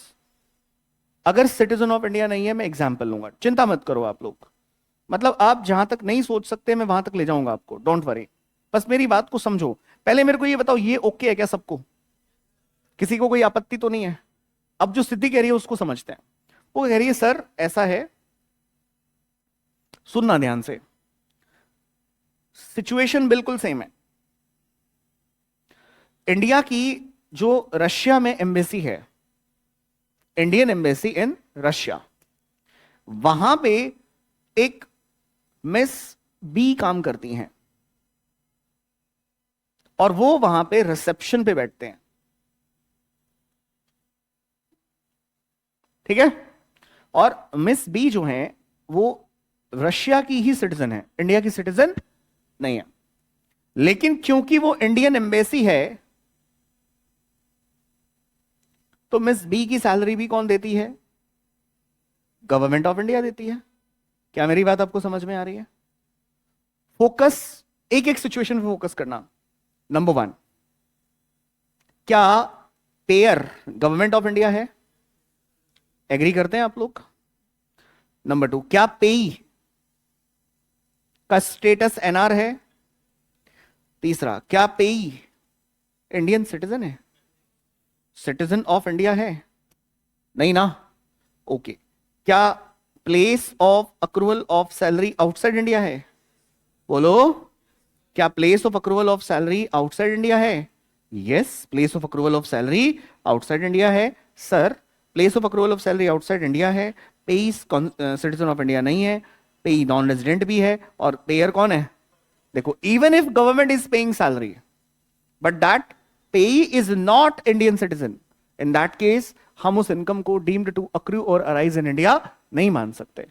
अगर सिटीजन ऑफ इंडिया नहीं है, मैं एग्जाम्पल लूंगा, चिंता मत करो आप लोग। मतलब आप जहां तक नहीं सोच सकते मैं वहां तक ले जाऊंगा आपको, डोंट वरी। बस मेरी बात को समझो। पहले मेरे को ये बताओ, ये ओके है क्या सबको? किसी को कोई आपत्ति तो नहीं है? अब जो सिद्धि कह रही है उसको समझते हैं। वो कह रही है सर ऐसा है, सुनना ध्यान से, सिचुएशन बिल्कुल सेम है। इंडिया की जो रशिया में एम्बेसी है, इंडियन एम्बेसी इन रशिया, वहां पे एक मिस बी काम करती हैं और वो वहां पे रिसेप्शन पे बैठते हैं, ठीक है? और मिस बी जो है वो रशिया की ही सिटीजन है, इंडिया की सिटीजन नहीं है। लेकिन क्योंकि वो इंडियन एम्बेसी है, तो मिस बी की सैलरी भी कौन देती है? गवर्नमेंट ऑफ इंडिया देती है। क्या मेरी बात आपको समझ में आ रही है? फोकस, एक एक सिचुएशन पे फोकस करना। नंबर वन, क्या पेयर गवर्नमेंट ऑफ इंडिया है? एग्री करते हैं आप लोग? नंबर टू, क्या पेई का स्टेटस एनआर है? तीसरा, क्या पेई इंडियन सिटीजन है, सिटीजन ऑफ इंडिया है? नहीं ना? ओके। क्या place of accrual of salary outside India है? बोलो, क्या place of accrual of salary outside India है? Yes, place of accrual of salary outside India है। Sir, place of accrual of salary outside India है, payee citizen of India नहीं है, पेई non resident भी है, और पेयर कौन है? देखो, even if government is paying salary but that payee is not Indian citizen, in that case हम उस इनकम को डीम्ड टू अक्रू और अराइज इन इंडिया नहीं मान सकते।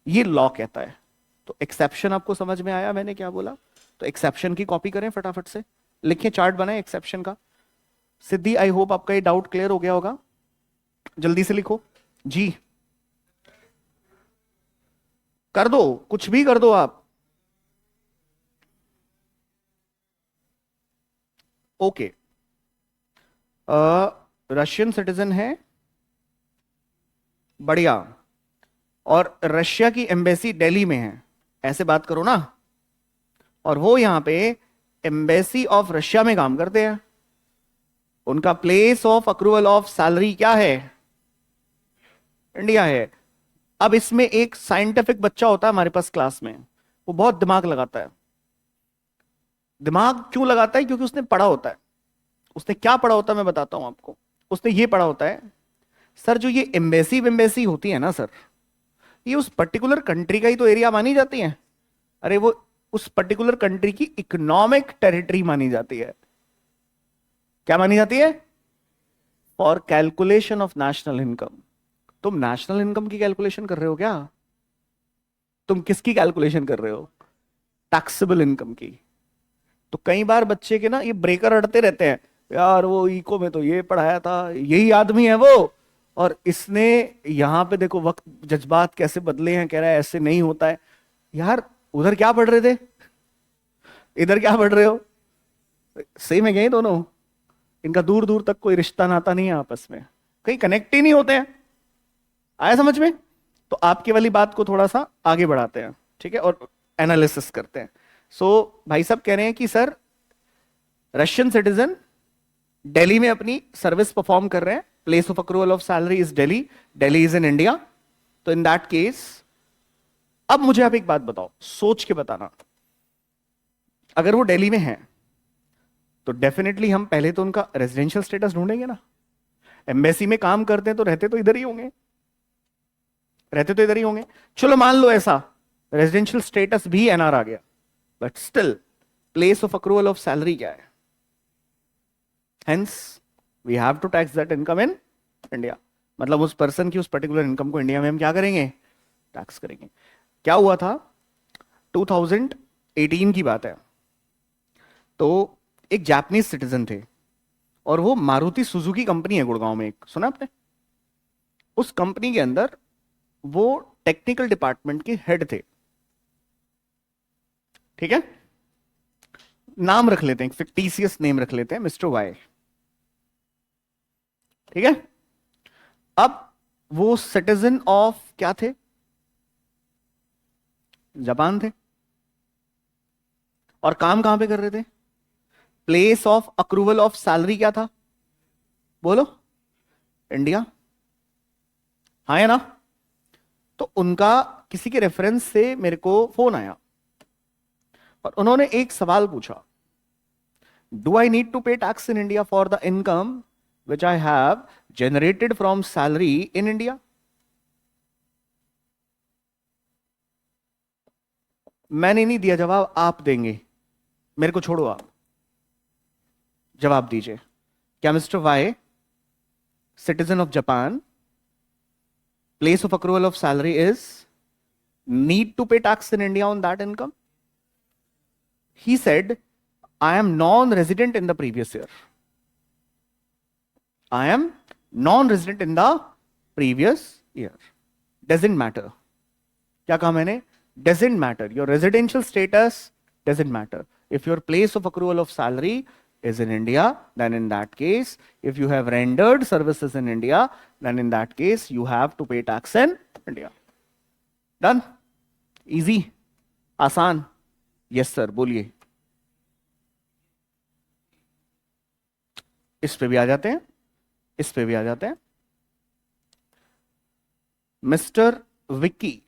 ये लॉ कहता है। तो एक्सेप्शन आपको समझ में आया मैंने क्या बोला? तो एक्सेप्शन की कॉपी करें फटाफट से, लिखें, चार्ट बनाए एक्सेप्शन का। सिद्धि, आई होप आपका ये डाउट क्लियर हो गया होगा। जल्दी से लिखो जी, कर दो, कुछ भी कर दो आप। ओके, रशियन सिटीजन है, बढ़िया, और रशिया की एम्बेसी दिल्ली में है, ऐसे बात करो ना। और वो यहां पे एम्बेसी ऑफ रशिया में काम करते हैं, उनका place of accrual of salary क्या है? इंडिया है। अब इसमें एक साइंटिफिक बच्चा होता है हमारे पास क्लास में, वो बहुत दिमाग लगाता है। दिमाग क्यों लगाता है? क्योंकि उसने पढ़ा होता है। उसने क्या पढ़ा होता है मैं बताता हूं आपको। उसने ये पढ़ा होता है, सर जो ये एम्बेसी वेम्बेसी होती है ना सर, ये उस पर्टिकुलर कंट्री का ही तो एरिया मानी जाती है। अरे वो उस पर्टिकुलर कंट्री की इकोनॉमिक टेरिटरी मानी जाती है। क्या मानी जाती है? For calculation of national income. तुम नेशनल इनकम की कैलकुलेशन कर रहे हो क्या? तुम किसकी कैलकुलेशन कर रहे हो? टैक्सेबल इनकम की। तो कई बार बच्चे के ना ये ब्रेकर अड़ते रहते हैं, यार वो इको में तो ये पढ़ाया था, यही आदमी है वो, और इसने यहां पे देखो वक्त जज्बात कैसे बदले हैं, कह रहा है ऐसे नहीं होता है। यार उधर क्या पढ़ रहे थे, इधर क्या पढ़ रहे हो? सेम है क्या ये दोनों? इनका दूर दूर तक कोई रिश्ता नाता नहीं है आपस में, कहीं कनेक्ट ही नहीं होते हैं। आया समझ में? तो आपकी वाली बात को थोड़ा सा आगे बढ़ाते हैं, ठीक है, और एनालिसिस करते हैं। भाई साहब कह रहे हैं कि सर रशियन सिटीजन दिल्ली में अपनी सर्विस परफॉर्म कर रहे हैं, place of accrual of salary is Delhi, Delhi is in India. तो इन दैट केस अब मुझे आप एक बात बताओ, सोच के बताना, अगर वो दिल्ली में है तो डेफिनेटली हम पहले तो उनका रेजिडेंशियल स्टेटस ढूंढेंगे ना। एम्बेसी में काम करते हैं तो रहते तो इधर ही होंगे, रहते तो इधर ही होंगे। चलो मान लो ऐसा रेजिडेंशियल स्टेटस भी एनआर आ गया, but still place of accrual of salary क्या है? Hence we have to tax that income in India. मतलब उस पर्सन की उस पर्टिकुलर इनकम को इंडिया में हम क्या करेंगे? टैक्स करेंगे। क्या हुआ था, 2018 की बात है, तो एक जापानीज सिटीजन थे, और वो मारुति सुजुकी कंपनी है गुड़गांव में, एक सुना आपने? उस कंपनी के अंदर वो टेक्निकल डिपार्टमेंट के हेड थे। ठीक है, नाम रख लेते हैं, फिक्टिशियस नेम रख लेते हैं, मिस्टर वाई। ठीक है, अब वो सिटीजन ऑफ क्या थे? जापान थे। और काम कहां पे कर रहे थे? Place of accrual of salary क्या था? बोलो। इंडिया। हाँ या ना? तो उनका किसी के रेफरेंस से मेरे को फोन आया, और उन्होंने एक सवाल पूछा, do I need to pay tax in India for the income which I have generated from salary in India? मैंने नहीं दिया जवाब, आप देंगे, मेरे को छोड़ो, आप जवाब दीजिए। क्या mister Y, citizen of Japan, place of accrual of salary is need to pay tax in India on that income? He said, I am non-resident in the previous year. I am non-resident in the previous year. Doesn't matter. क्या कहा मैंने? Doesn't matter. Your residential status doesn't matter. If your place of accrual of salary is in India, then in that case, if you have rendered services in India, then in that case, you have to pay tax in India. Done? Easy? आसान? Yes sir, बोलिए। इस पे भी आ जाते हैं, इस पे भी आ जाते हैं। Mister Vicky,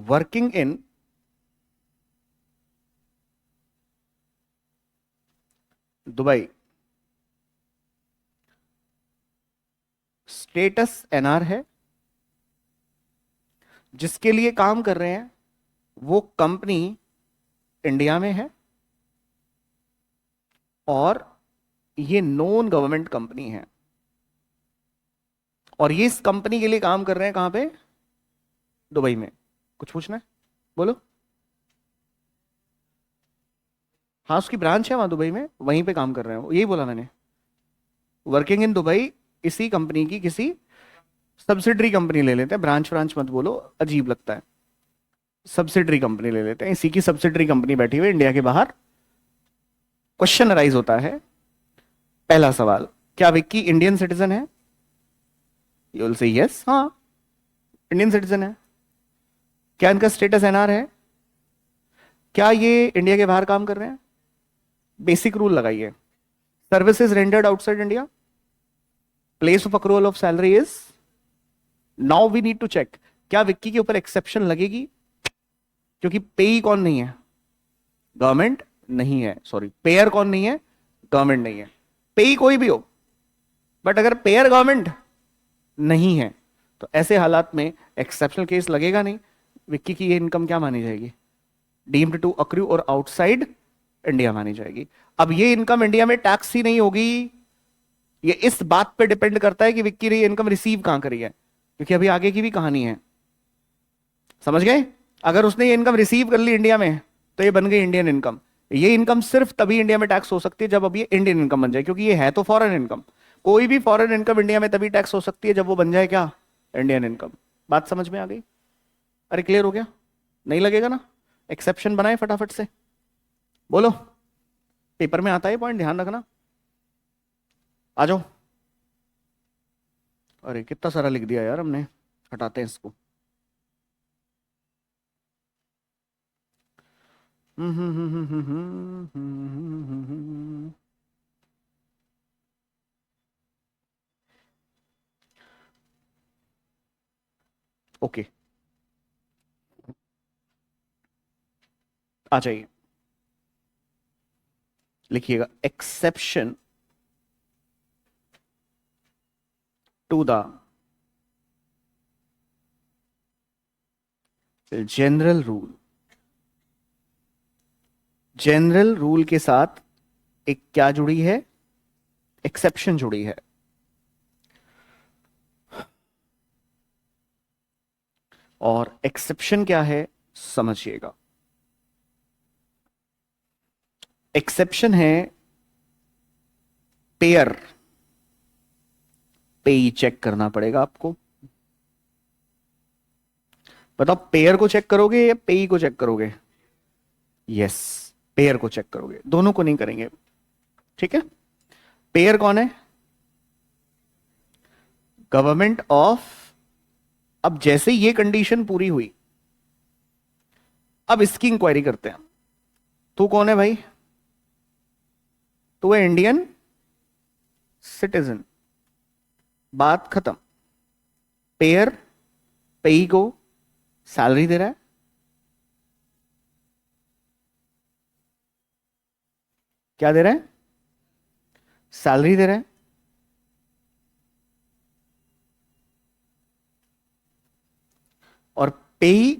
working in Dubai, status NR है, जिसके लिए काम कर रहे हैं वो कंपनी इंडिया में है, और ये नॉन गवर्नमेंट कंपनी है, और ये इस कंपनी के लिए काम कर रहे हैं कहां पे? दुबई में। कुछ पूछना है? बोलो। हाँ, उसकी ब्रांच है वहां दुबई में, वहीं पे काम कर रहे हैं वो, यही बोला मैंने। वर्किंग इन दुबई, इसी कंपनी की किसी सब्सिडरी कंपनी ले लेते हैं, ब्रांच ब्रांच मत बोलो, अजीब लगता है। सब्सिडरी कंपनी ले लेते हैं, इसी की सब्सिडरी कंपनी बैठी हुई इंडिया के बाहर। क्वेश्चन अराइज होता है, पहला सवाल, क्या विक्की इंडियन सिटीजन है? यू विल से यस, हाँ इंडियन सिटीजन है। क्या इनका स्टेटस एनआर है? क्या ये इंडिया के बाहर काम कर रहे हैं? बेसिक रूल लगाइए, services rendered outside India, place of accrual of salary is. Now we need to check, क्या विक्की के ऊपर एक्सेप्शन लगेगी? क्योंकि पेई कौन नहीं है? गवर्नमेंट नहीं है, सॉरी, पेयर कौन नहीं है? गवर्नमेंट नहीं है। पेई कोई भी हो, बट अगर पेयर गवर्नमेंट नहीं है, तो ऐसे हालात में एक्सेप्शनल केस लगेगा नहीं। विक्की की ये इनकम क्या मानी जाएगी? डीम्ड टू अक्रू और आउटसाइड इंडिया मानी जाएगी। अब ये इनकम इंडिया में टैक्स ही नहीं होगी, ये इस बात पे डिपेंड करता है कि विक्की ने ये इनकम रिसीव कहां करी है, क्योंकि अभी आगे की भी कहानी है, समझ गए? अगर उसने ये इनकम रिसीव कर ली इंडिया में, तो ये बन गई इंडियन इनकम। ये इनकम सिर्फ तभी इंडिया में टैक्स हो सकती है जब अब ये इंडियन इनकम बन जाए, क्योंकि ये है तो फॉरेन इनकम। कोई भी फॉरेन इनकम इंडिया में तभी टैक्स हो सकती है जब वो बन जाए क्या? Indian income. बात समझ में आ गई? अरे क्लियर हो गया? नहीं लगेगा ना? एक्सेप्शन बनाए फटाफट से, बोलो। पेपर में आता है पॉइंट, ध्यान रखना। आ जाओ। अरे कितना सारा लिख दिया यार हमने, हटाते हैं इसको। ओके, आ जाइए, लिखिएगा, exception to the general rule. General rule के साथ एक क्या जुड़ी है? एक्सेप्शन जुड़ी है। और एक्सेप्शन क्या है समझिएगा। एक्सेप्शन है पेयर, पेई चेक करना पड़ेगा आपको। बताओ पेयर को चेक करोगे या पेई को चेक करोगे? यस, पेयर को चेक करोगे, दोनों को नहीं करेंगे। ठीक है, पेयर कौन है? Government of. अब जैसे ये कंडीशन पूरी हुई, अब इसकी इंक्वायरी करते हैं। तू कौन है भाई? तू है इंडियन सिटीजन, बात खत्म। पेयर पेई को सैलरी दे रहा है, क्या दे रहा है? सैलरी दे रहा है। और पेई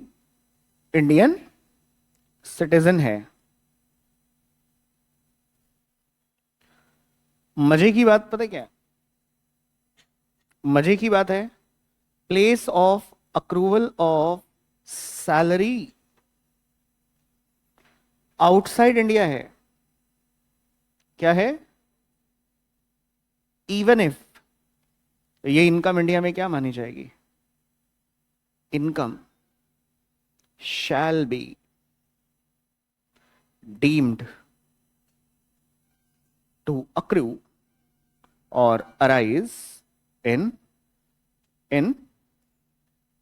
इंडियन सिटीजन है। मजे की बात पता है क्या है? मजे की बात है, place of accrual of salary outside India है। क्या है? इवन इफ, ये इनकम इंडिया में क्या मानी जाएगी? Income shall be deemed to accrue और अराइज इन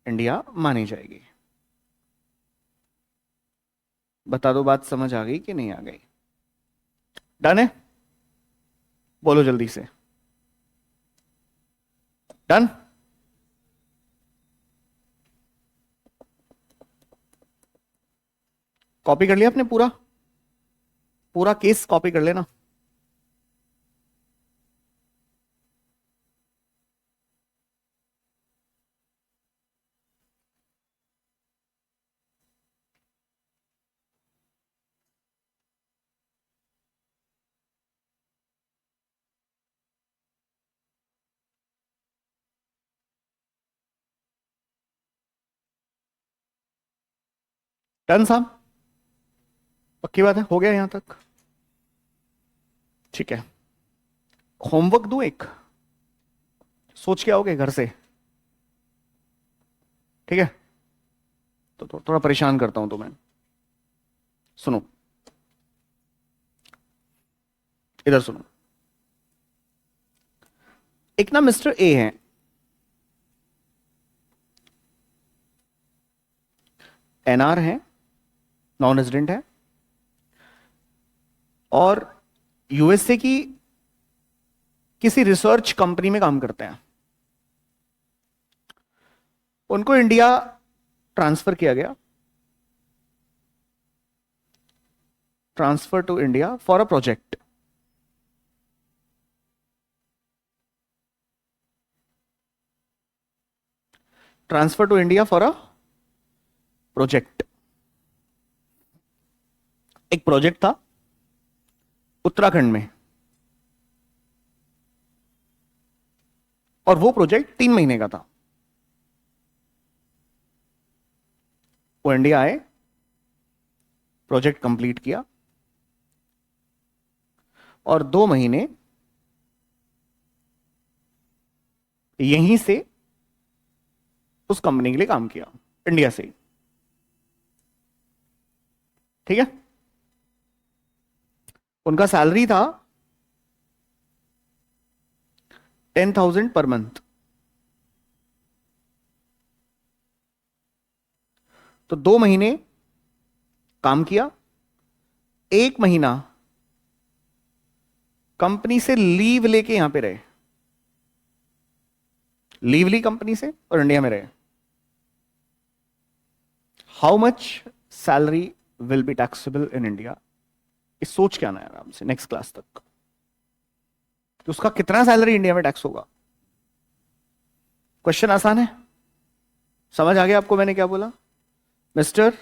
इंडिया मानी जाएगी। बता दो, बात समझ आ गई कि नहीं आ गई? डन है? बोलो जल्दी से, डन? कॉपी कर लिया आपने? पूरा पूरा केस कॉपी कर लेना। डन साहब, पक्की बात है, हो गया यहां तक? ठीक है, होमवर्क दूं एक? सोच के आओगे घर से? ठीक है, तो थोड़ा परेशान करता हूं तुम्हें। सुनो, इधर सुनो। एक ना मिस्टर ए है, एनआर है, नॉन रेजिडेंट है, और यूएसए की किसी रिसर्च कंपनी में काम करते हैं। उनको इंडिया ट्रांसफर किया गया, transfer to India for a project. Transfer to India for a project. एक प्रोजेक्ट था उत्तराखंड में, और वो प्रोजेक्ट 3 महीने का था। वो इंडिया आए, प्रोजेक्ट कंप्लीट किया, और 2 महीने यहीं से उस कंपनी के लिए काम किया, इंडिया से ही। ठीक है, उनका सैलरी था 10,000 पर मंथ। तो 2 महीने काम किया, 1 महीना कंपनी से लीव लेके यहां पे रहे, लीव ली कंपनी से और इंडिया में रहे। How much salary will be taxable in India? इस सोच के आना है आराम से नेक्स्ट क्लास तक कि उसका कितना सैलरी इंडिया में टैक्स होगा। क्वेश्चन आसान है, समझ आ गया आपको मैंने क्या बोला? मिस्टर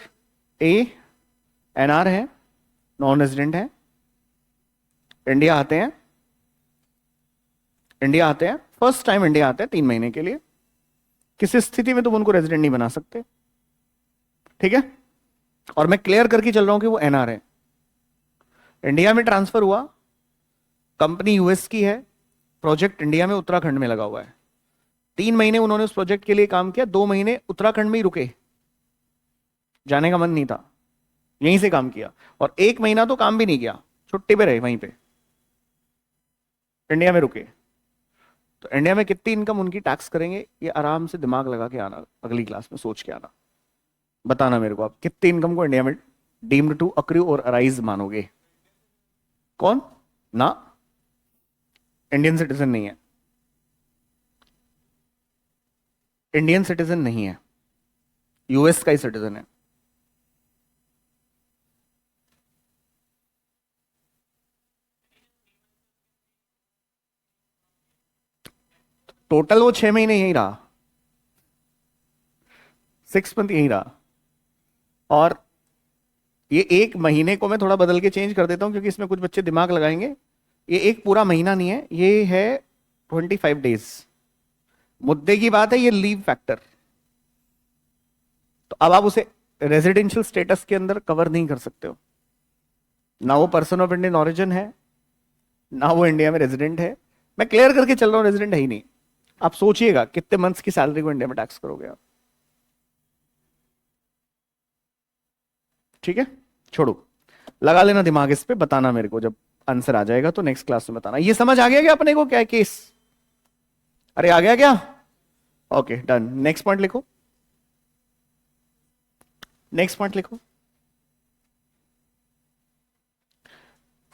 ए एनआर है, नॉन रेजिडेंट है, इंडिया आते हैं, इंडिया आते हैं, फर्स्ट टाइम इंडिया आते हैं 3 महीने के लिए। किसी स्थिति में तुम उनको रेजिडेंट नहीं बना सकते, ठीक है, और मैं क्लियर करके चल रहा हूं कि वो एनआर है। इंडिया में ट्रांसफर हुआ, कंपनी यूएस की है, प्रोजेक्ट इंडिया में उत्तराखंड में लगा हुआ है। 3 महीने उन्होंने उस प्रोजेक्ट के लिए काम किया, 2 महीने उत्तराखंड में ही रुके, जाने का मन नहीं था, यहीं से काम किया। और 1 महीना तो काम भी नहीं किया, छुट्टी पे रहे वहीं पे, इंडिया में रुके। तो इंडिया में कितनी इनकम उनकी टैक्स करेंगे, ये आराम से दिमाग लगा के आना, अगली क्लास में सोच के आना, बताना मेरे को आप कितनी इनकम को इंडिया में डीम्ड टू अक्रू और अराइज मानोगे। कौन ना, इंडियन सिटीजन नहीं है, इंडियन सिटीजन नहीं है, यूएस का ही सिटीजन है। टोटल वो 6 महीने यहीं रहा, 6 मंथ यहीं रहा। और ये 1 महीने को मैं थोड़ा बदल के चेंज कर देता हूं क्योंकि इसमें कुछ बच्चे दिमाग लगाएंगे। ये एक पूरा महीना नहीं है, ये है 25 डेज। मुद्दे की बात है ये लीव फैक्टर। तो अब आप उसे रेजिडेंशियल स्टेटस के अंदर कवर नहीं कर सकते हो, ना वो पर्सन ऑफ इंडियन ऑरिजिन है, ना वो इंडिया में रेजिडेंट है। मैं क्लियर करके चल रहा हूं, रेजिडेंट है ही नहीं। आप सोचिएगा कितने मंथ्स की सैलरी को इंडिया में टैक्स करोगे आप। ठीक है, छोड़ो, लगा लेना दिमाग इस पे, बताना मेरे को जब आंसर आ जाएगा तो नेक्स्ट क्लास में बताना। ये समझ आ गया क्या अपने को क्या है केस? अरे आ गया क्या? Okay done. नेक्स्ट पॉइंट लिखो, नेक्स्ट पॉइंट लिखो।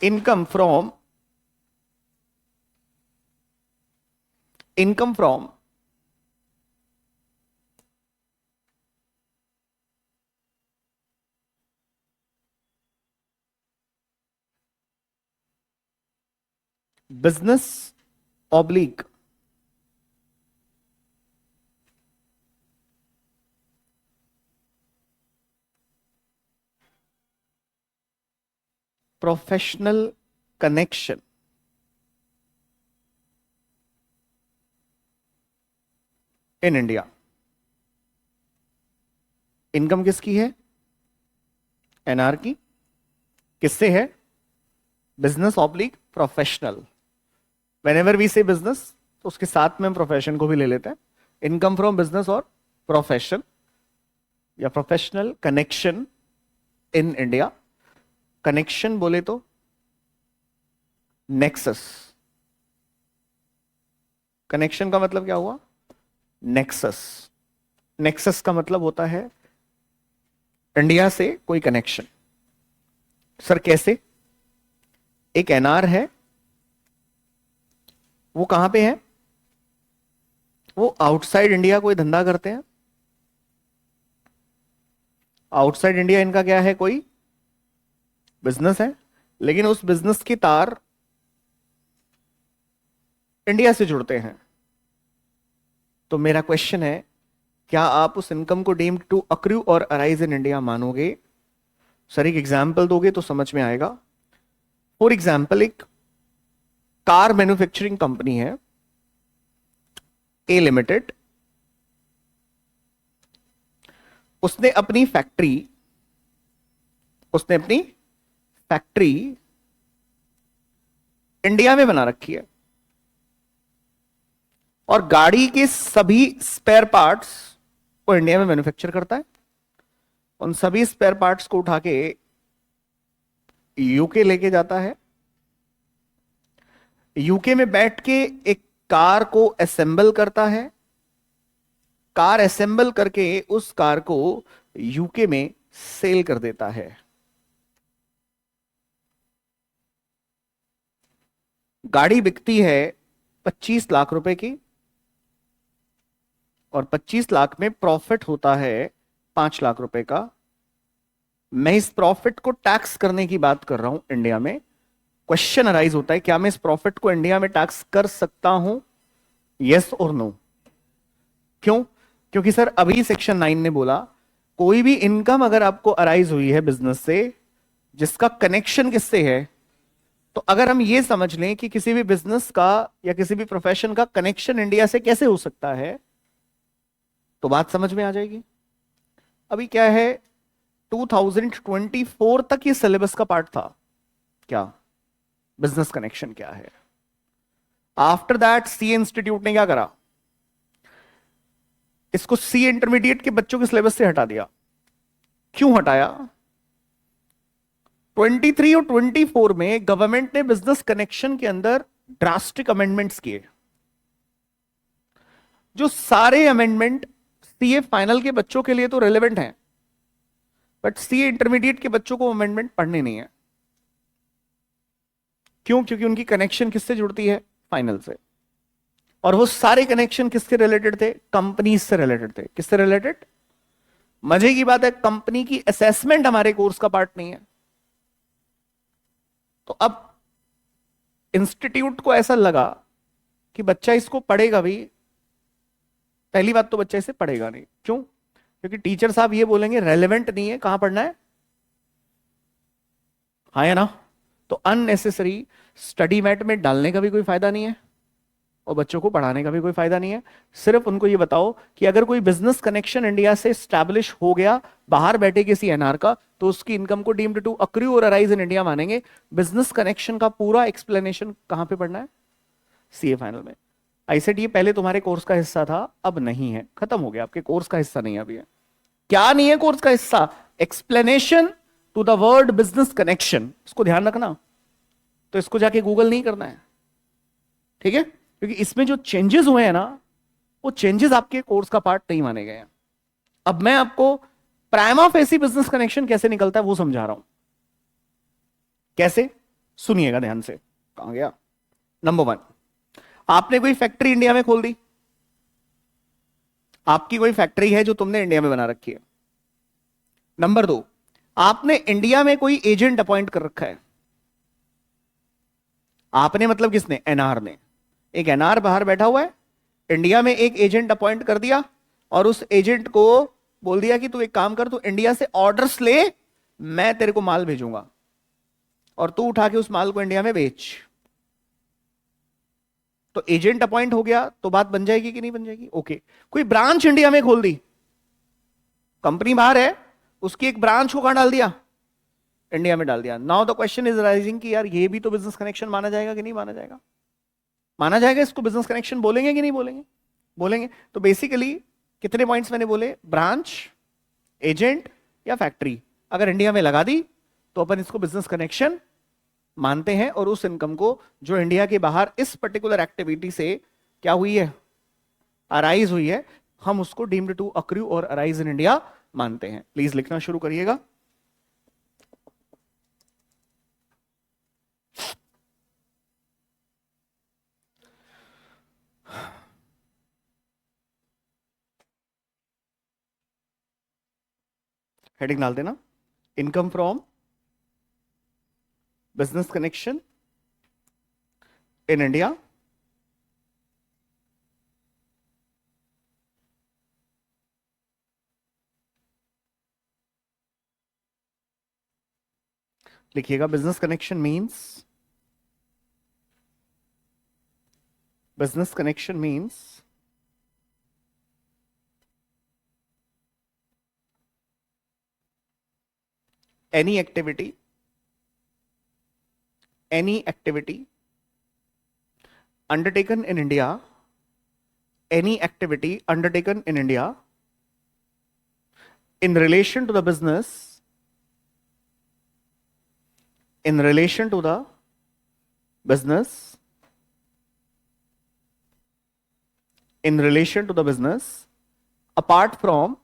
Income from business oblique professional connection in India. Income किसकी है? एनआर की। किससे है? Business oblique professional. Whenever we say business तो उसके साथ में हम प्रोफेशन को भी ले लेते हैं। इनकम फ्रॉम बिजनेस और प्रोफेशन या professional connection in India. Connection बोले तो नेक्सस। कनेक्शन का मतलब क्या हुआ? नेक्सस। नेक्सस का मतलब होता है इंडिया से कोई कनेक्शन। सर कैसे? एक एनआर है, वो कहां पे है? वो आउटसाइड इंडिया कोई धंधा करते हैं। आउटसाइड इंडिया इनका क्या है? कोई बिजनेस है, लेकिन उस बिजनेस की तार इंडिया से जुड़ते हैं। तो मेरा क्वेश्चन है, क्या आप उस इनकम को डीम्ड टू अक्रू और अराइज इन इंडिया मानोगे? सर एक एग्जाम्पल दोगे तो समझ में आएगा। फॉर एग्जाम्पल, एक कार मैन्युफैक्चरिंग कंपनी है ए लिमिटेड, उसने अपनी फैक्ट्री इंडिया में बना रखी है और गाड़ी के सभी स्पेयर पार्ट्स वो इंडिया में मैन्युफैक्चर करता है। उन सभी स्पेयर पार्ट्स को उठा के यूके लेके जाता है। यूके में बैठ के एक कार को असेंबल करता है। कार असेंबल करके उस कार को यूके में सेल कर देता है। गाड़ी बिकती है 25 लाख रुपए की और 25 लाख में प्रॉफिट होता है 5 लाख रुपए का। मैं इस प्रॉफिट को टैक्स करने की बात कर रहा हूं इंडिया में। क्वेश्चन अराइज होता है, क्या मैं इस प्रॉफिट को इंडिया में टैक्स कर सकता हूं? यस और नो। क्यों? क्योंकि सर अभी सेक्शन 9 ने बोला कोई भी इनकम अगर आपको अराइज हुई है बिजनेस से जिसका कनेक्शन किससे है, तो अगर हम ये समझ लें कि किसी भी बिजनेस का या किसी भी प्रोफेशन का कनेक्शन इंडिया से कैसे हो सकता है, तो बात समझ में आ जाएगी। अभी क्या है, 2024 तक ये सिलेबस का पार्ट था। क्या? बिजनेस कनेक्शन क्या है। आफ्टर दैट सी इंस्टीट्यूट ने क्या करा, इसको सी इंटरमीडिएट के बच्चों के सिलेबस से हटा दिया। क्यों हटाया? 23 और 24 में गवर्नमेंट ने बिजनेस कनेक्शन के अंदर ड्रास्टिक अमेंडमेंट्स किए। जो सारे अमेंडमेंट सीए फाइनल के बच्चों के लिए तो रेलेवेंट हैं, बट सीए इंटरमीडिएट के बच्चों को अमेंडमेंट पढ़ने नहीं है। क्यों? क्योंकि उनकी कनेक्शन किससे जुड़ती है? फाइनल से। और वो सारे कनेक्शन किससे रिलेटेड थे? कंपनीज से रिलेटेड थे। किससे रिलेटेड? मजे की बात है, कंपनी की असेसमेंट हमारे कोर्स का पार्ट नहीं है। तो अब इंस्टीट्यूट को ऐसा लगा कि बच्चा इसको पढ़ेगा भी। पहली बात तो बच्चा इसे पढ़ेगा नहीं। क्यों? क्योंकि टीचर साहब ये बोलेंगे रेलेवेंट नहीं है, कहां पढ़ना है। हाँ या ना? तो अननेसेसरी स्टडी मैट में डालने का भी कोई फायदा नहीं है और बच्चों को पढ़ाने का भी कोई फायदा नहीं है। सिर्फ उनको ये बताओ कि अगर कोई बिजनेस कनेक्शन इंडिया से स्टैब्लिश हो गया बाहर बैठे किसी एनआर का, तो उसकी इनकम को डीम्ड टू अक्रू और अराइज इन इंडिया मानेंगे। बिजनेस कनेक्शन का पूरा एक्सप्लेनेशन कहां पे पढ़ना है? सीए फाइनल में। आई सेड ये पहले तुम्हारे कोर्स का हिस्सा था, अब नहीं है, खत्म हो गया, आपके कोर्स का हिस्सा नहीं है अभी है। क्या नहीं है कोर्स का हिस्सा? Explanation to the word business connection. इसको ध्यान रखना। तो इसको जाके गूगल नहीं करना है, ठीक है? क्योंकि इसमें जो चेंजेस हुए हैं ना, वो चेंजेस आपके कोर्स का पार्ट नहीं माने गए हैं। अब मैं आपको प्राइमा फेसी बिजनेस कनेक्शन कैसे निकलता है वो समझा रहा हूं। कैसे? सुनिएगा ध्यान से। कहां गया? नंबर 1, आपने कोई फैक्ट्री इंडिया में खोल दी। आपकी कोई फैक्ट्री है जो तुमने इंडिया में बना रखी है। नंबर 2, आपने इंडिया में कोई एजेंट अपॉइंट कर रखा है। आपने मतलब किसने? एनआर ने। एक एनआर बाहर बैठा हुआ है, इंडिया में एक एजेंट अपॉइंट कर दिया और उस एजेंट को बोल दिया कि तू एक काम कर, तू इंडिया से ऑर्डर्स ले, मैं तेरे को माल भेजूंगा और तू उठा के उस माल को इंडिया में बेच। तो एजेंट अपॉइंट हो गया, तो बात बन जाएगी कि नहीं बन जाएगी? ओके। कोई ब्रांच इंडिया में खोल दी, कंपनी बाहर है, उसकी एक ब्रांच को कहां डाल दिया? इंडिया में डाल दिया। Now the question is rising कि यार ये भी तो बिजनेस कनेक्शन माना जाएगा कि नहीं माना जाएगा? माना जाएगा। इसको बिजनेस कनेक्शन बोलेंगे कि नहीं बोलेंगे? बोलेंगे। तो बेसिकली कितने पॉइंट्स मैंने बोले? ब्रांच, एजेंट या फैक्ट्री। अगर इंडिया में लगा दी तो अपन इसको बिजनेस कनेक्शन मानते हैं, और उस इनकम को जो इंडिया के बाहर इस पर्टिकुलर एक्टिविटी से क्या हुई है? अराइज हुई है, हम उसको डीम्ड टू अक्रू और अराइज इन इंडिया मानते हैं। प्लीज लिखना शुरू करिएगा। हेडिंग डाल देना, income from business connection in India लिखिएगा। Business connection means any activity undertaken in India, any activity undertaken in India in relation to the business, apart from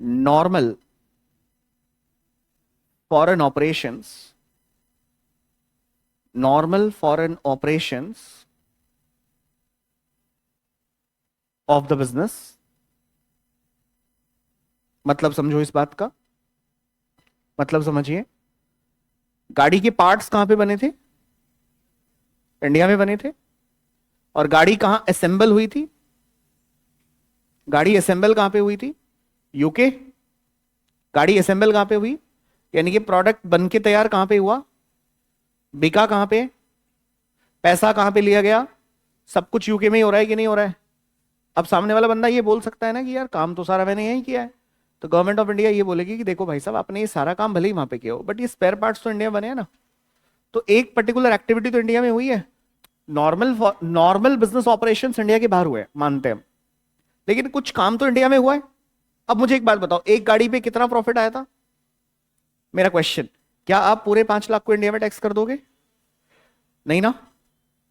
normal foreign operations of the business। मतलब समझो इस बात का, मतलब समझिए। गाड़ी के पार्ट्स कहां पे बने थे? इंडिया में बने थे। और गाड़ी कहां असेंबल हुई थी? गाड़ी असेंबल कहां पे हुई थी? यूके। गाड़ी असेंबल कहां पे हुई? यानी कि प्रोडक्ट बन के तैयार कहां पे हुआ? बिका कहां पे? पैसा कहां पे लिया गया? सब कुछ यूके में ही हो रहा है कि नहीं हो रहा है? अब सामने वाला बंदा ये बोल सकता है ना कि यार काम तो सारा मैंने यही किया है, तो गवर्नमेंट ऑफ इंडिया ये बोलेगी कि देखो भाई साहब आपने ये सारा काम भले ही वहां पे किया हो, बट ये स्पेयर पार्ट्स तो इंडिया में बने हैं ना, तो एक पर्टिकुलर एक्टिविटी तो इंडिया में हुई है। Normal normal business operation India के बाहर हुए हैं, मानते हैं हम, लेकिन कुछ काम तो इंडिया में हुआ है। अब मुझे एक बात बताओ, एक गाड़ी पे कितना प्रॉफिट आया था? मेरा क्वेश्चन, क्या आप पूरे 5 लाख को इंडिया में टैक्स कर दोगे? नहीं ना,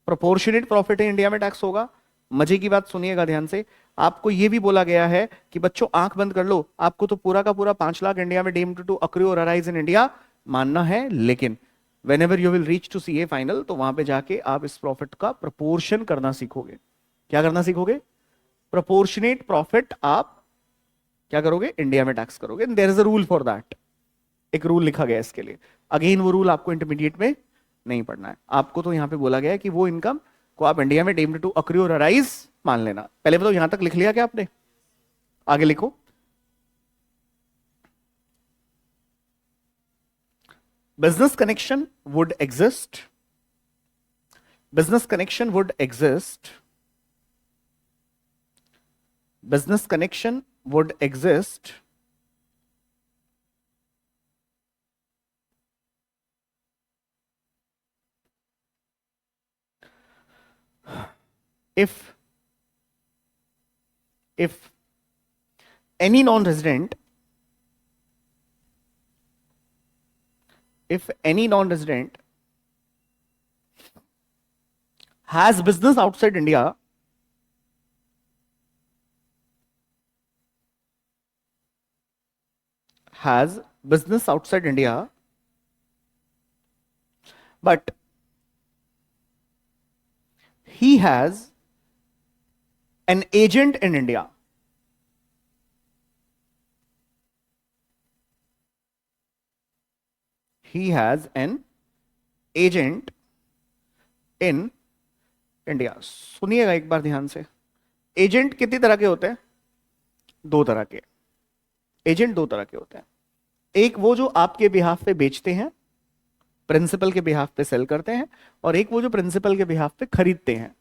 प्रोपोर्शनेट प्रॉफिट है, इंडिया में टैक्स होगा। मजे की बात सुनिएगा ध्यान से, आपको यह भी बोला गया है कि बच्चों आंख बंद कर लो, आपको तो पूरा का पूरा 5 लाख इंडिया में डीम्ड टू अक्रू और अराइज इन इंडिया मानना है, लेकिन whenever you will reach to C A final, तो वहां पे जाके आप इस प्रॉफिट का प्रपोर्शन करना सीखोगे। क्या करना सीखोगे? प्रोपोर्शनेट प्रॉफिट आप क्या करोगे? इंडिया में टैक्स करोगे। There is a rule for that, एक रूल लिखा गया है इसके लिए। अगेन वो रूल आपको इंटरमीडिएट में नहीं पढ़ना है, आपको तो यहां पे बोला गया है कि वो इनकम को आप इंडिया में डीम्ड टू अक्रू और अराइज मान लेना। पहले बताओ यहां तक लिख लिया क्या आपने? आगे लिखो। Business connection would exist, business connection would exist, business connection would exist if if any non-resident, if any non-resident has business outside India, has business outside India, but he has an agent in India. He has an agent in India. सुनिएगा एक बार ध्यान से, agent कितनी तरह के होते हैं? दो तरह के एजेंट, दो तरह के होते हैं। एक वो जो आपके बिहाफ पे बेचते हैं, प्रिंसिपल के बिहाफ पे सेल करते हैं, और एक वो जो प्रिंसिपल के बिहाफ पे खरीदते हैं।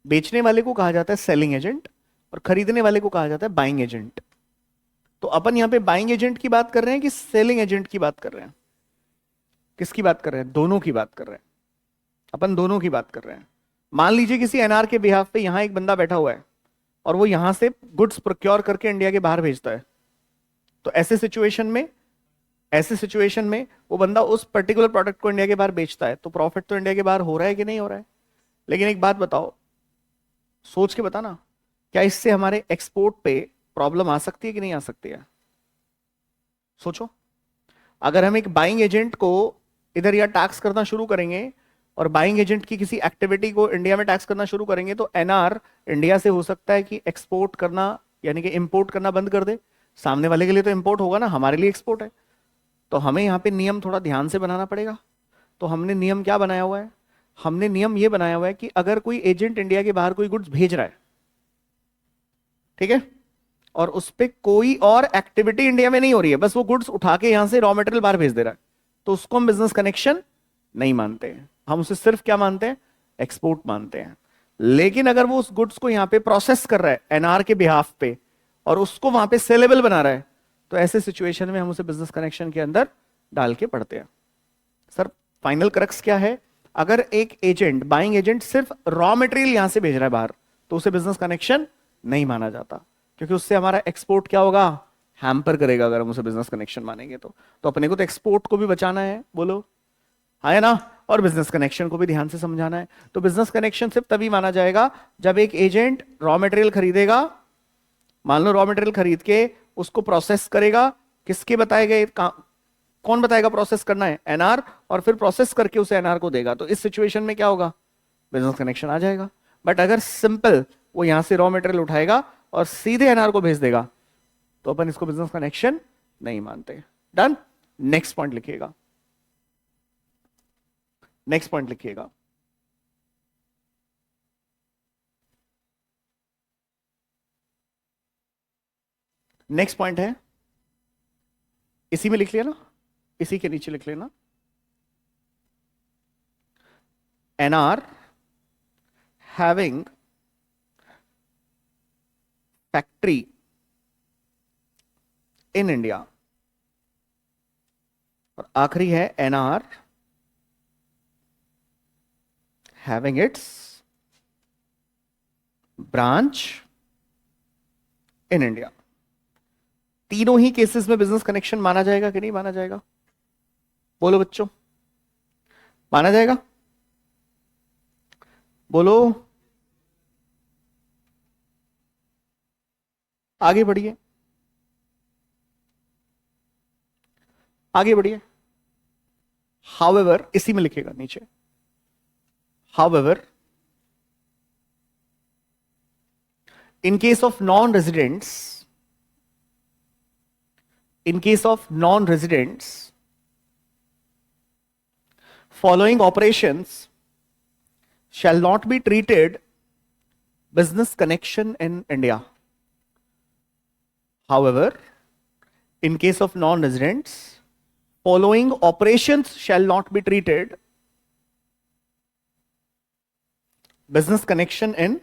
बेचने वाले को कहा जाता है सेलिंग एजेंट, और खरीदने वाले को कहा जाता है बाइंग एजेंट। तो अपन यहां पे बाइंग एजेंट की बात कर रहे हैं कि सेलिंग एजेंट की बात कर रहे हैं? किसकी बात कर रहे हैं? दोनों की बात कर रहे हैं, अपन दोनों की बात कर रहे हैं। मान लीजिए किसी एनआर के बिहाफ पे यहां एक बंदा बैठा हुआ है और वो यहां से गुड्स प्रोक्योर करके इंडिया के बाहर भेजता है, तो ऐसे सिचुएशन में वो बंदा उस पर्टिकुलर प्रोडक्ट को इंडिया के बाहर बेचता है, तो प्रॉफिट तो इंडिया के बाहर हो रहा है कि नहीं हो रहा है? लेकिन एक बात बताओ, सोच के बताना, क्या इससे हमारे एक्सपोर्ट पे प्रॉब्लम आ सकती है कि नहीं आ सकती है? सोचो, अगर हम एक बाइंग एजेंट को इधर या टैक्स करना शुरू करेंगे और बाइंग एजेंट की किसी एक्टिविटी को इंडिया में टैक्स करना शुरू करेंगे, तो एनआर इंडिया से हो सकता है कि एक्सपोर्ट करना यानी कि इंपोर्ट करना बंद कर दे। सामने वाले के लिए तो इंपोर्ट होगा ना, हमारे लिए एक्सपोर्ट है। तो हमें यहाँ पे नियम थोड़ा ध्यान से बनाना पड़ेगा। तो हमने नियम क्या बनाया हुआ है? हमने नियम ये बनाया हुआ है कि अगर कोई एजेंट इंडिया के बाहर कोई गुड्स भेज रहा है, ठीक है, और उस पर कोई और एक्टिविटी इंडिया में नहीं हो रही है, बस वो गुड्स उठा के यहां से रॉ मटेरियल बाहर भेज दे रहा है, तो उसको हम बिजनेस कनेक्शन नहीं मानते हैं। हम उसे सिर्फ क्या मानते हैं? एक्सपोर्ट मानते हैं। लेकिन अगर वो उस गुड्स को यहां पे प्रोसेस कर रहा है एनआर के बिहाफ पे और उसको वहां पे सेलेबल बना रहा है, तो ऐसे सिचुएशन में हम उसे बिजनेस कनेक्शन के अंदर डाल के पढ़ते हैं। सर फाइनल क्रक्स क्या है? अगर एक एजेंट, बाइंग एजेंट, सिर्फ रॉ मटेरियल यहां से भेज रहा है बाहर, तो उसे बिजनेस कनेक्शन नहीं माना जाता, क्योंकि उससे हमारा एक्सपोर्ट क्या होगा? हैम्पर करेगा अगर हम उसे बिजनेस कनेक्शन मानेंगे तो अपने को तो एक्सपोर्ट को भी बचाना है, बोलो हाँ है ना, और बिजनेस कनेक्शन को भी ध्यान से समझाना है। तो बिजनेस कनेक्शन सिर्फ तभी माना जाएगा जब एक एजेंट रॉ मटेरियल खरीदेगा, मान लो रॉ मटेरियल खरीद के उसको प्रोसेस करेगा, किसके बताए गए कौन बताएगा प्रोसेस करना है? एनआर, और फिर प्रोसेस करके उसे एनआर को देगा, तो इस सिचुएशन में क्या होगा? बिजनेस कनेक्शन आ जाएगा। बट अगर सिंपल वो यहां से रॉ मटेरियल उठाएगा और सीधे एनआर को भेज देगा, तो अपन इसको बिजनेस कनेक्शन नहीं मानते। डन। नेक्स्ट पॉइंट लिखिएगा, नेक्स्ट पॉइंट लिखिएगा। नेक्स्ट पॉइंट है, इसी में लिख लिया ना, इसी के नीचे लिख लेना, NR having factory in India, और आखिरी है NR having its branch in India. तीनों ही केसेस में बिजनेस कनेक्शन माना जाएगा कि नहीं माना जाएगा? बोलो बच्चों, माना जाएगा? बोलो, आगे बढ़िए, आगे बढ़िए। हाउएवर, इसी में लिखेगा नीचे, however in case of non-residents, in case of non-residents, following operations shall not be treated business connection in India. However, in case of non-residents, following operations shall not be treated business connection in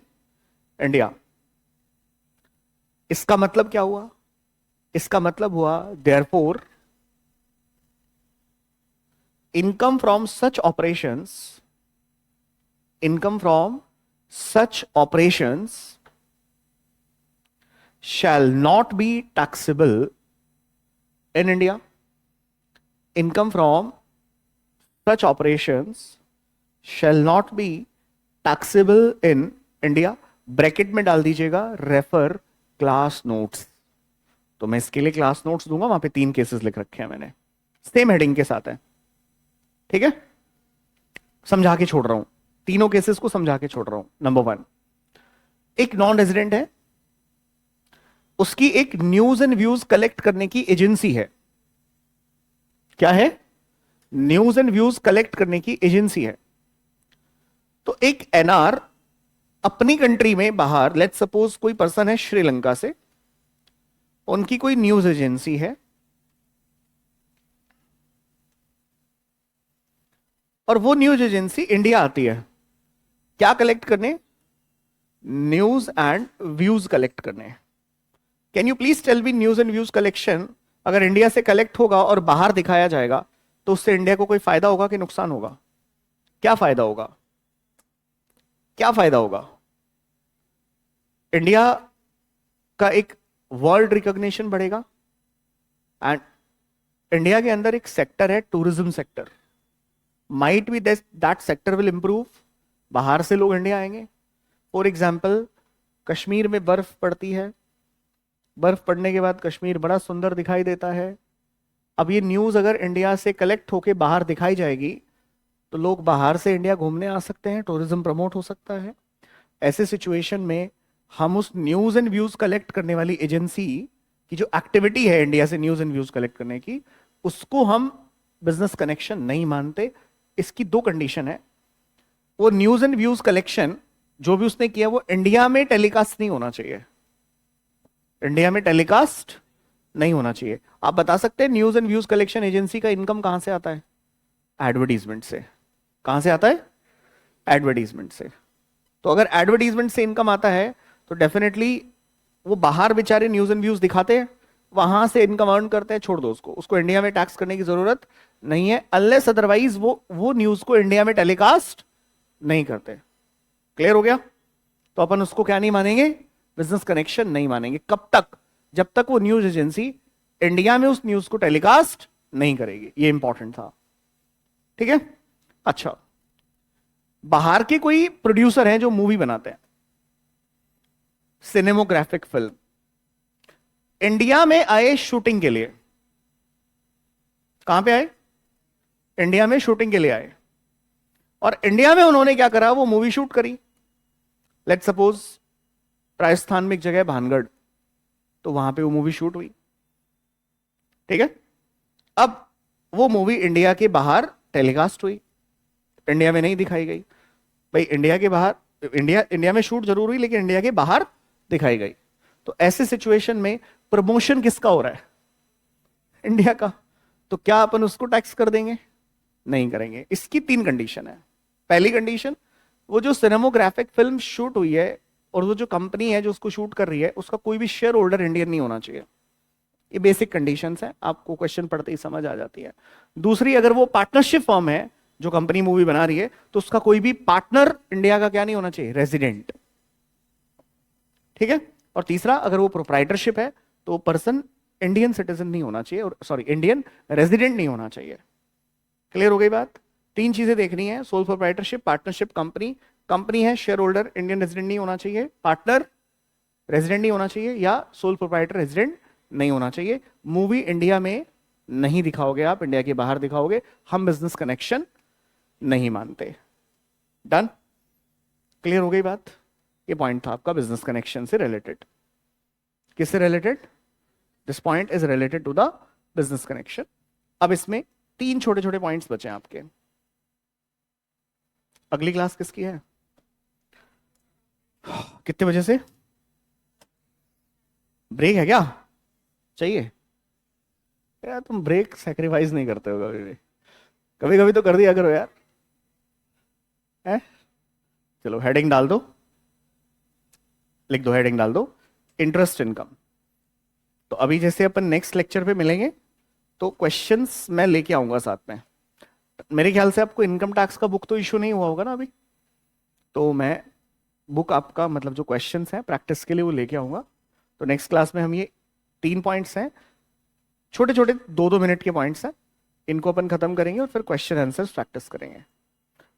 India. इसका मतलब क्या हुआ? इसका मतलब हुआ therefore income from such operations, income from such operations shall not be taxable in India. Income from such operations shall not be taxable in India. Bracket में डाल दीजिएगा रेफर क्लास नोट्स। तो मैं इसके लिए क्लास नोट्स दूंगा, वहां पे 3 केसेस लिख रखे हैं मैंने, सेम हेडिंग के साथ है, ठीक है? समझा के छोड़ रहा हूं, तीनों केसेस को समझा के छोड़ रहा हूं। नंबर 1, एक नॉन रेजिडेंट है, उसकी एक न्यूज एंड व्यूज कलेक्ट करने की एजेंसी है। क्या है? न्यूज एंड व्यूज कलेक्ट करने की एजेंसी है। तो एक एनआर अपनी कंट्री में बाहर, लेट्स सपोज कोई पर्सन है श्रीलंका से, उनकी कोई न्यूज एजेंसी है, और वो न्यूज एजेंसी इंडिया आती है क्या कलेक्ट करने? न्यूज एंड व्यूज कलेक्ट करने। Can you please tell me, news and views collection अगर इंडिया से कलेक्ट होगा और बाहर दिखाया जाएगा तो उससे इंडिया को कोई फायदा होगा कि नुकसान होगा? क्या फायदा होगा? क्या फायदा होगा? इंडिया का एक वर्ल्ड रिकॉग्निशन बढ़ेगा, एंड इंडिया के अंदर एक सेक्टर है tourism sector, might be that sector will improve, बाहर से लोग इंडिया आएंगे। फॉर एग्जाम्पल, कश्मीर में बर्फ पड़ती है, बर्फ पड़ने के बाद कश्मीर बड़ा सुंदर दिखाई देता है। अब ये न्यूज अगर इंडिया से कलेक्ट होके बाहर दिखाई जाएगी तो लोग बाहर से इंडिया घूमने आ सकते हैं, टूरिज्म प्रमोट हो सकता है। ऐसे सिचुएशन में हम उस न्यूज एंड व्यूज कलेक्ट करने वाली एजेंसी की जो एक्टिविटी है इंडिया से न्यूज एंड व्यूज कलेक्ट करने की, उसको हम बिजनेस कनेक्शन नहीं मानते। इसकी 2 कंडीशन है। वो न्यूज एंड व्यूज कलेक्शन जो भी उसने किया वो इंडिया में टेलीकास्ट नहीं होना चाहिए, इंडिया में टेलीकास्ट नहीं होना चाहिए। आप बता सकते हैं news and views collection agency का इनकम कहां से आता है? एडवर्टीजमेंट से। कहां से आता है? एडवर्टीजमेंट से। तो अगर एडवर्टीजमेंट से इनकम आता है तो डेफिनेटली वो बाहर बेचारे न्यूज एंड व्यूज दिखाते हैं, वहां से इनकम अर्न करते हैं, छोड़ दो उसको, उसको इंडिया में टैक्स करने की जरूरत नहीं है, अनलेस अदरवाइज वो न्यूज को इंडिया में टेलीकास्ट नहीं करते। क्लियर हो गया? तो अपन उसको क्या नहीं मानेंगे? बिजनेस कनेक्शन नहीं मानेंगे। कब तक? जब तक वो न्यूज एजेंसी इंडिया में उस न्यूज को टेलीकास्ट नहीं करेगी। ये इंपॉर्टेंट था, ठीक है? अच्छा, बाहर के कोई प्रोड्यूसर हैं जो मूवी बनाते हैं, सिनेमोग्राफिक फिल्म, इंडिया में आए शूटिंग के लिए। कहां पे आए? इंडिया में शूटिंग के लिए आए, और इंडिया में उन्होंने क्या करा? वो मूवी शूट करी। लेट्स सपोज राजस्थान में एक जगह है भानगढ़, तो वहां पे वो मूवी शूट हुई, ठीक है? अब वो मूवी इंडिया के बाहर टेलीकास्ट हुई, इंडिया में नहीं दिखाई गई। भाई इंडिया के बाहर, इंडिया में शूट जरूर हुई लेकिन इंडिया के बाहर दिखाई गई। तो ऐसे सिचुएशन में प्रमोशन किसका हो रहा है? इंडिया का। तो क्या अपन उसको टैक्स कर देंगे? नहीं करेंगे। इसकी 3 कंडीशन है। पहली कंडीशन, वो जो सिनेमोग्राफिक फिल्म शूट हुई है और वो जो कंपनी है जो उसको शूट कर रही है उसका कोई भी शेयर होल्डर इंडियन नहीं होना चाहिए। ये बेसिक कंडीशंस है, आपको क्वेश्चन पढ़ते ही समझ आ जाती है। दूसरी, अगर वो पार्टनरशिप फर्म है जो कंपनी मूवी बना रही है तो उसका कोई भी पार्टनर इंडिया का क्या नहीं होना चाहिए, रेजिडेंट। ठीक है। और तीसरा, अगर वो प्रोप्राइटरशिप है तो पर्सन इंडियन सिटीजन नहीं होना चाहिए, और सॉरी इंडियन रेजिडेंट नहीं होना चाहिए। क्लियर हो गई बात? 3 चीजें देखनी है, sole proprietorship, partnership, company. Company है, शेयर होल्डर इंडियन रेजिडेंट नहीं होना चाहिए, पार्टनर रेजिडेंट नहीं होना चाहिए, या सोल प्रोप्राइटर रेजिडेंट नहीं होना चाहिए। मूवी इंडिया में नहीं दिखाओगे आप, इंडिया के बाहर दिखाओगे, हम बिजनेस कनेक्शन नहीं मानते। डन? क्लियर हो गई बात? ये पॉइंट था आपका बिजनेस कनेक्शन से रिलेटेड। किससे related? This point is related to the business connection. अब इसमें 3 छोटे छोटे पॉइंट्स बचे हैं आपके। अगली क्लास किसकी है? कितने बजे से? ब्रेक है क्या? चाहिए यार, तुम ब्रेक सैक्रिफाइस नहीं करते हो कभी भी। कभी कभी तो कर दिया करो यार, है? चलो हेडिंग डाल दो, लिख दो, हेडिंग डाल दो, इंटरेस्ट इनकम। तो अभी जैसे अपन नेक्स्ट लेक्चर पे मिलेंगे तो क्वेश्चंस मैं लेके आऊंगा साथ में। मेरे ख्याल से आपको इनकम टैक्स का बुक तो इशू नहीं हुआ होगा ना अभी, तो मैं बुक आपका मतलब जो क्वेश्चंस हैं प्रैक्टिस के लिए वो लेके आऊंगा। तो नेक्स्ट क्लास में हम ये 3 पॉइंट्स हैं, छोटे छोटे 2-2 मिनट के पॉइंट्स हैं, इनको अपन खत्म करेंगे और फिर क्वेश्चन आंसर्स प्रैक्टिस करेंगे।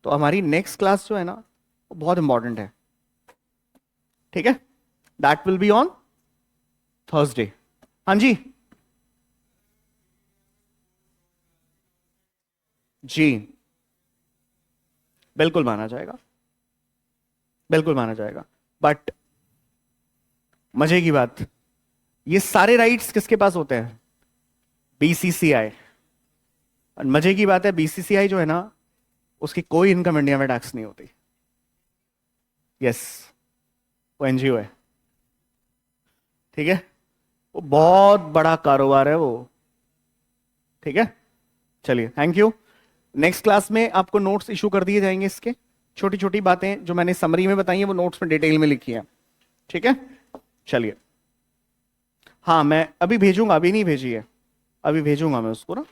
तो हमारी नेक्स्ट क्लास जो है ना वो बहुत इंपॉर्टेंट है। ठीक है, that will be on Thursday. हाँ जी जी, बिल्कुल माना जाएगा, बिल्कुल माना जाएगा। बट मजे की बात, ये सारे राइट्स किसके पास होते हैं? बीसीसीआई। और मजे की बात है, बीसीसीआई जो है ना उसकी कोई इनकम इंडिया में टैक्स नहीं होती। यस, वो एनजीओ है। ठीक है, वो बहुत बड़ा कारोबार है वो। ठीक है, चलिए, थैंक यू। नेक्स्ट क्लास में आपको नोट्स इशू कर दिए जाएंगे, इसके छोटी छोटी बातें जो मैंने समरी में बताई है वो नोट्स में डिटेल में लिखी है। ठीक है, चलिए। हाँ, मैं अभी भेजूंगा, अभी नहीं भेजी है, अभी भेजूंगा मैं उसको ना।